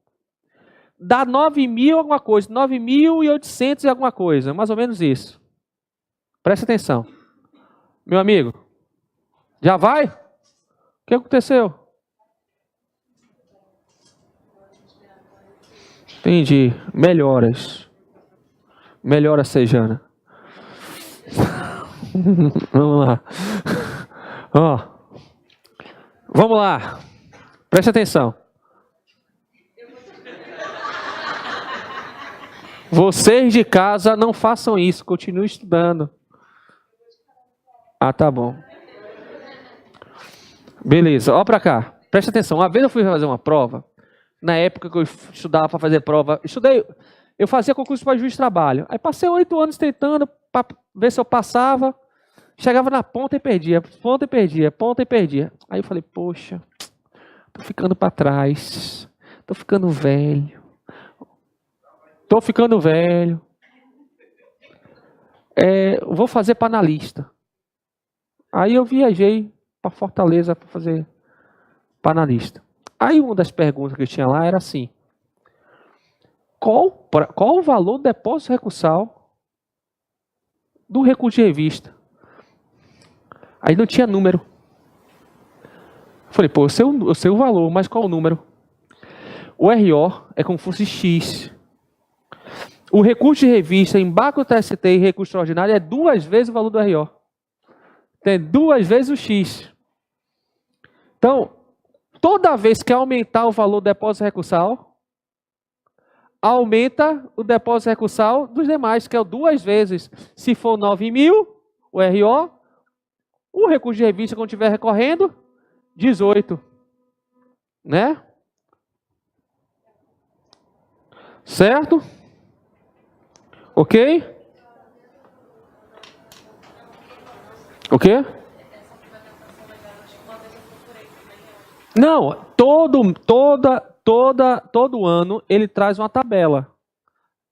Dá 9.000 alguma coisa, 9.800 e alguma coisa. Mais ou menos isso. Presta atenção. Meu amigo, já vai? O que aconteceu? Entendi. Melhoras. Melhoras, Sejana. Vamos lá. Ó. Vamos lá. Presta atenção. Vocês de casa não façam isso. Continuem estudando. Ah, tá bom. Beleza. Ó pra cá. Presta atenção. Uma vez eu fui fazer uma prova. Na época que eu estudava para fazer prova. Eu fazia concurso para juiz de trabalho. Aí passei 8 anos tentando para ver se eu passava. Chegava na ponta e perdia. Ponta e perdia. Ponta e perdia. Aí eu falei, poxa, tô ficando para trás. Tô ficando velho. Tô ficando velho. Vou fazer para analista. Aí eu viajei para Fortaleza para fazer para analista. Aí uma das perguntas que tinha lá era assim: qual o valor do depósito recursal do recurso de revista? Aí não tinha número. Falei, pô, eu sei o valor, mas qual o número? O RO é como se fosse X. O recurso de revista, embargo do TST e recurso extraordinário é 2 vezes o valor do RO. Tem 2 vezes o X. Então, toda vez que aumentar o valor do depósito recursal, aumenta o depósito recursal dos demais, que é 2 vezes. Se for 9.000, o RO, o recurso de revista, quando estiver recorrendo, 18. Né? Certo? Ok? O quê? Não, todo ano ele traz uma tabela.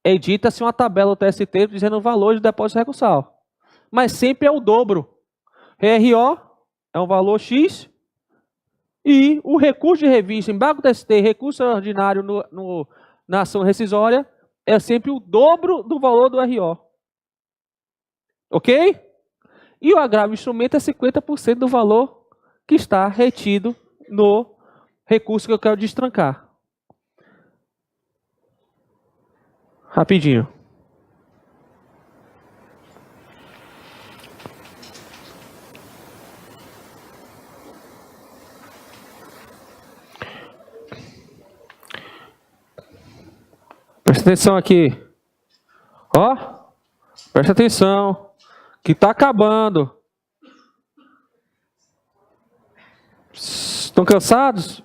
Edita-se uma tabela do TST dizendo o valor de depósito recursal. Mas sempre é o dobro. RO é um valor X e o recurso de revista, embargo do TST, recurso ordinário na ação rescisória é sempre o dobro do valor do RO. Ok? E o agravo de instrumento é 50% do valor que está retido no recurso que eu quero destrancar. Rapidinho. Presta atenção aqui. Ó, presta atenção. Que está acabando. Estão cansados?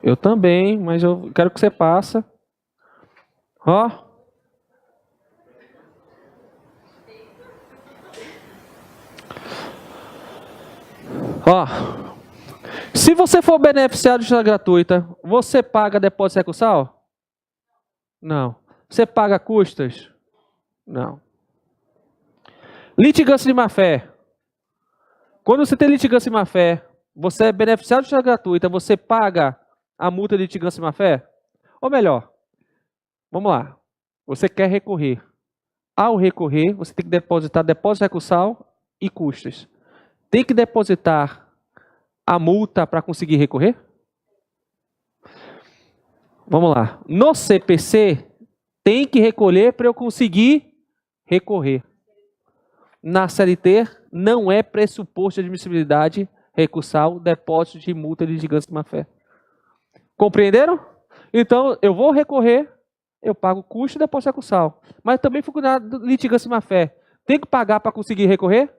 Eu também, mas eu quero que você passe. Ó. Ó. Se você for beneficiário de justiça gratuita, você paga depósito recursal? Não. Você paga custas? Não. Litigância de má-fé. Quando você tem litigância de má-fé, você é beneficiário de justiça gratuita, você paga a multa de litigância de má-fé? Ou melhor, vamos lá. Você quer recorrer. ao recorrer, você tem que depositar depósito recursal e custas. Tem que depositar a multa para conseguir recorrer? Vamos lá. No CPC, tem que recolher para eu conseguir recorrer. Na CLT, não é pressuposto de admissibilidade recursal depósito de multa de litigância de má-fé. Compreenderam? Então, eu vou recorrer, eu pago custo e depósito recursal. Mas também fui condenado de litigância de má-fé. Tem que pagar para conseguir recorrer?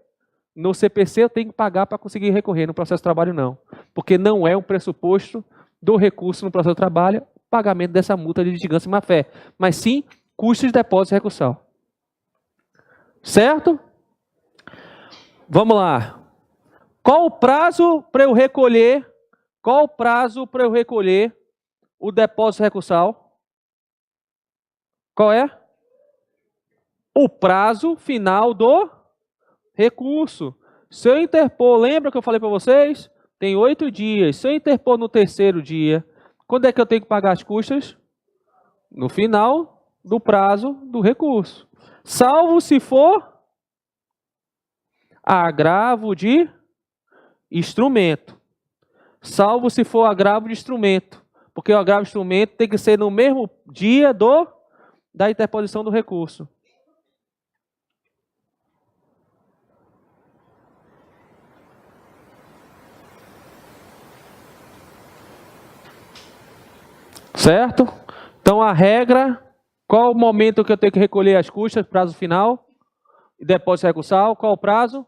No CPC, eu tenho que pagar para conseguir recorrer. No processo de trabalho, não. Porque não é um pressuposto do recurso no processo de trabalho pagamento dessa multa de litigância de má-fé. Mas sim, custo de depósito recursal. Certo? Vamos lá. Qual o prazo para eu recolher? Qual o prazo para eu recolher o depósito recursal? Qual é? O prazo final do recurso. Se eu interpor, lembra que eu falei para vocês? Tem 8 dias. Se eu interpor no terceiro dia, quando é que eu tenho que pagar as custas? No final do prazo do recurso. Salvo se for agravo de instrumento. Salvo se for agravo de instrumento. Porque o agravo de instrumento tem que ser no mesmo dia da interposição do recurso. Certo? Então a regra, qual o momento que eu tenho que recolher as custas, prazo final, depósito recursal, qual o prazo?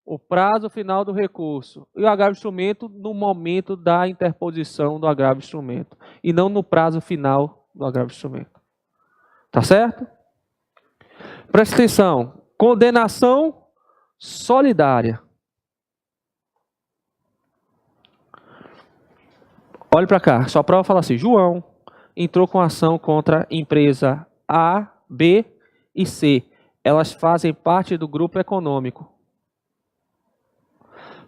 O prazo final do recurso. E o agravo de instrumento no momento da interposição do agravo de instrumento. E não no prazo final do agravo de instrumento. Tá certo? Presta atenção. Condenação solidária. Olhe para cá. Sua prova fala assim, João entrou com ação contra empresa A, B e C. Elas fazem parte do grupo econômico.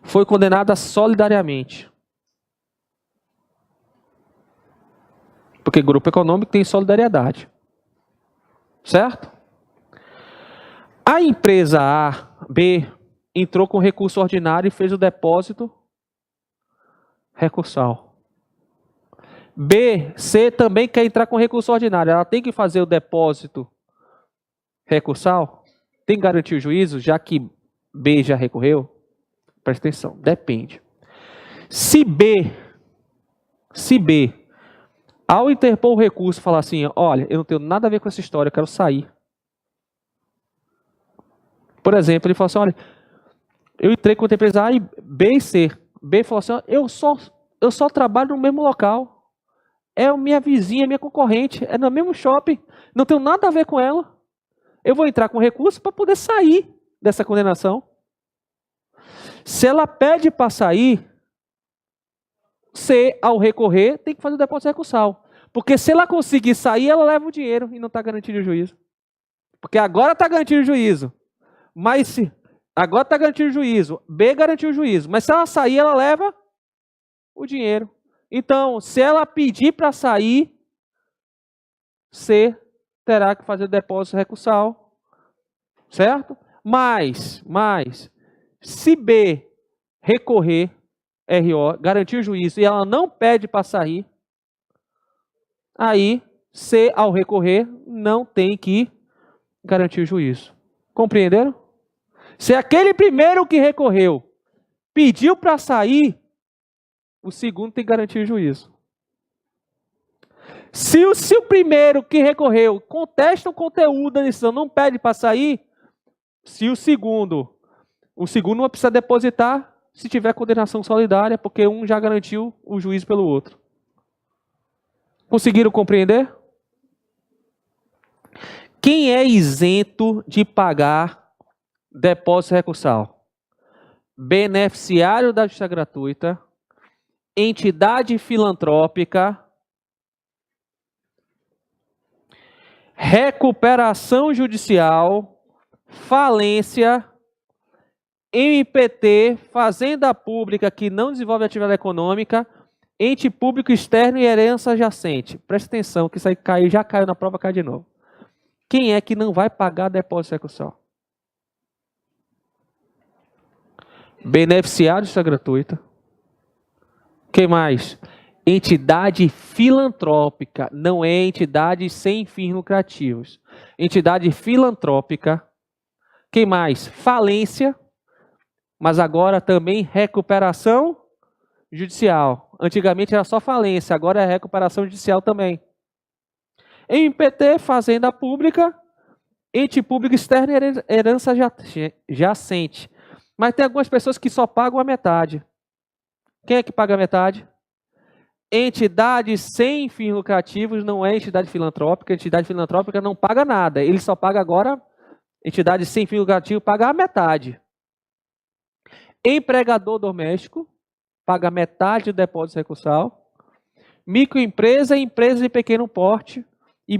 Foi condenada solidariamente. Porque grupo econômico tem solidariedade. Certo? A empresa A, B, entrou com recurso ordinário e fez o depósito recursal. B, C também quer entrar com recurso ordinário. Ela tem que fazer o depósito recursal? Tem que garantir o juízo, já que B já recorreu? Presta atenção, depende. Se B, ao interpor o recurso, falar assim, olha, eu não tenho nada a ver com essa história, eu quero sair. Por exemplo, ele falou assim, olha, eu entrei com a empresa A, B e C. B falou assim, eu só trabalho no mesmo local. É minha vizinha, minha concorrente, é no mesmo shopping, não tenho nada a ver com ela. Eu vou entrar com recurso para poder sair dessa condenação. Se ela pede para sair, C, ao recorrer, tem que fazer o depósito recursal. Porque se ela conseguir sair, ela leva o dinheiro e não está garantido o juízo. Porque agora está garantido o juízo. Mas agora está garantido o juízo. B garantiu o juízo. Mas se ela sair, ela leva o dinheiro. Então, se ela pedir para sair, C terá que fazer o depósito recursal. Certo? Mas, se B recorrer, RO, garantir o juízo, e ela não pede para sair, aí C, ao recorrer, não tem que garantir o juízo. Compreenderam? Se aquele primeiro que recorreu pediu para sair, o segundo tem que garantir o juízo. Se o primeiro que recorreu contesta o conteúdo da decisão, não pede para sair, se o segundo não precisa depositar se tiver condenação solidária, porque um já garantiu o juízo pelo outro. Conseguiram compreender? Quem é isento de pagar depósito recursal? Beneficiário da justiça gratuita, entidade filantrópica, recuperação judicial, falência, MPT, fazenda pública que não desenvolve atividade econômica, ente público externo e herança adjacente. Presta atenção que isso aí já caiu na prova, cai de novo. Quem é que não vai pagar depósito recursal? Beneficiário de justiça gratuita. Quem mais? Entidade filantrópica, não é entidade sem fins lucrativos. Entidade filantrópica. Quem mais? Falência, mas agora também recuperação judicial. Antigamente era só falência, agora é recuperação judicial também. MPT, Fazenda Pública, ente público externo e herança jacente. Mas tem algumas pessoas que só pagam a metade. Quem é que paga a metade? Entidade sem fins lucrativos, não é entidade filantrópica. Entidade filantrópica não paga nada. Ele só paga agora, entidade sem fins lucrativos paga a metade. Empregador doméstico, paga metade do depósito recursal. Microempresa, empresa de pequeno porte e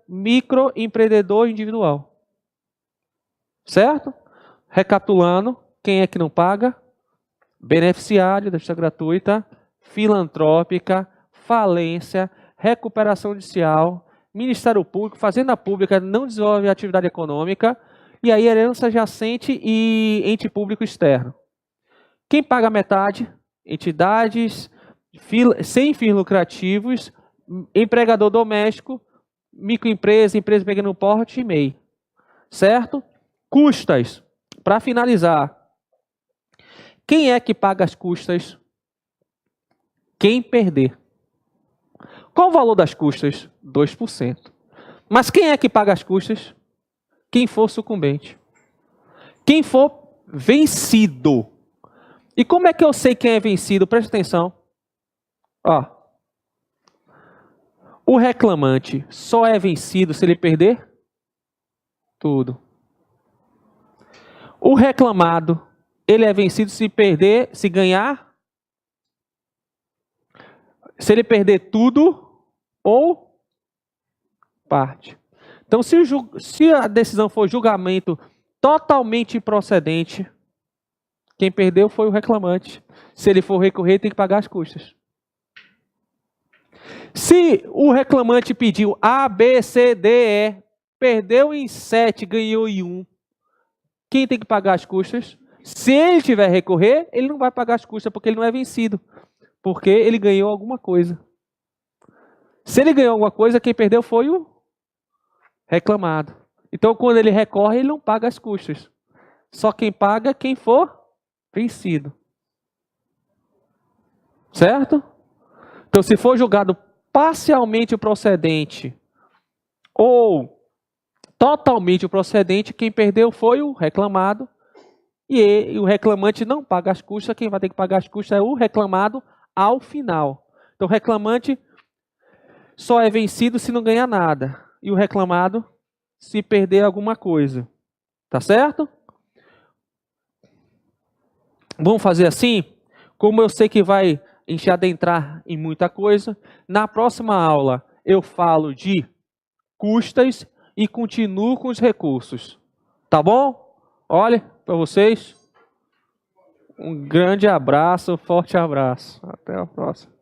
microempreendedor individual. Certo? Recapitulando, quem é que não paga? Beneficiário da justiça gratuita, filantrópica, falência, recuperação judicial, Ministério Público, Fazenda Pública não desenvolve atividade econômica, e aí herança jacente e ente público externo. Quem paga metade? Entidades sem fins lucrativos, empregador doméstico, microempresa, empresa de pequeno porte e MEI. Certo? Custas. Para finalizar, quem é que paga as custas? Quem perder. Qual o valor das custas? 2%. Mas quem é que paga as custas? Quem for sucumbente. Quem for vencido. E como é que eu sei quem é vencido? Presta atenção. Ó. O reclamante só é vencido se ele perder tudo. O reclamado, ele é vencido se perder, se ganhar, se ele perder tudo ou parte. Então, se a decisão for julgamento totalmente improcedente, quem perdeu foi o reclamante. Se ele for recorrer, tem que pagar as custas. Se o reclamante pediu A, B, C, D, E, perdeu em 7, ganhou em 1, quem tem que pagar as custas? Se ele tiver recorrer, ele não vai pagar as custas, porque ele não é vencido. Porque ele ganhou alguma coisa. Se ele ganhou alguma coisa, quem perdeu foi o reclamado. Então, quando ele recorre, ele não paga as custas. Só quem paga é quem for vencido. Certo? Então, se for julgado parcialmente o procedente ou totalmente o procedente, quem perdeu foi o reclamado. E o reclamante não paga as custas, quem vai ter que pagar as custas é o reclamado ao final. Então, o reclamante só é vencido se não ganhar nada. E o reclamado se perder alguma coisa. Tá certo? Vamos fazer assim? Como eu sei que vai adentrar em muita coisa, na próxima aula eu falo de custas e continuo com os recursos. Tá bom? Olha, para vocês, um grande abraço, um forte abraço. Até a próxima.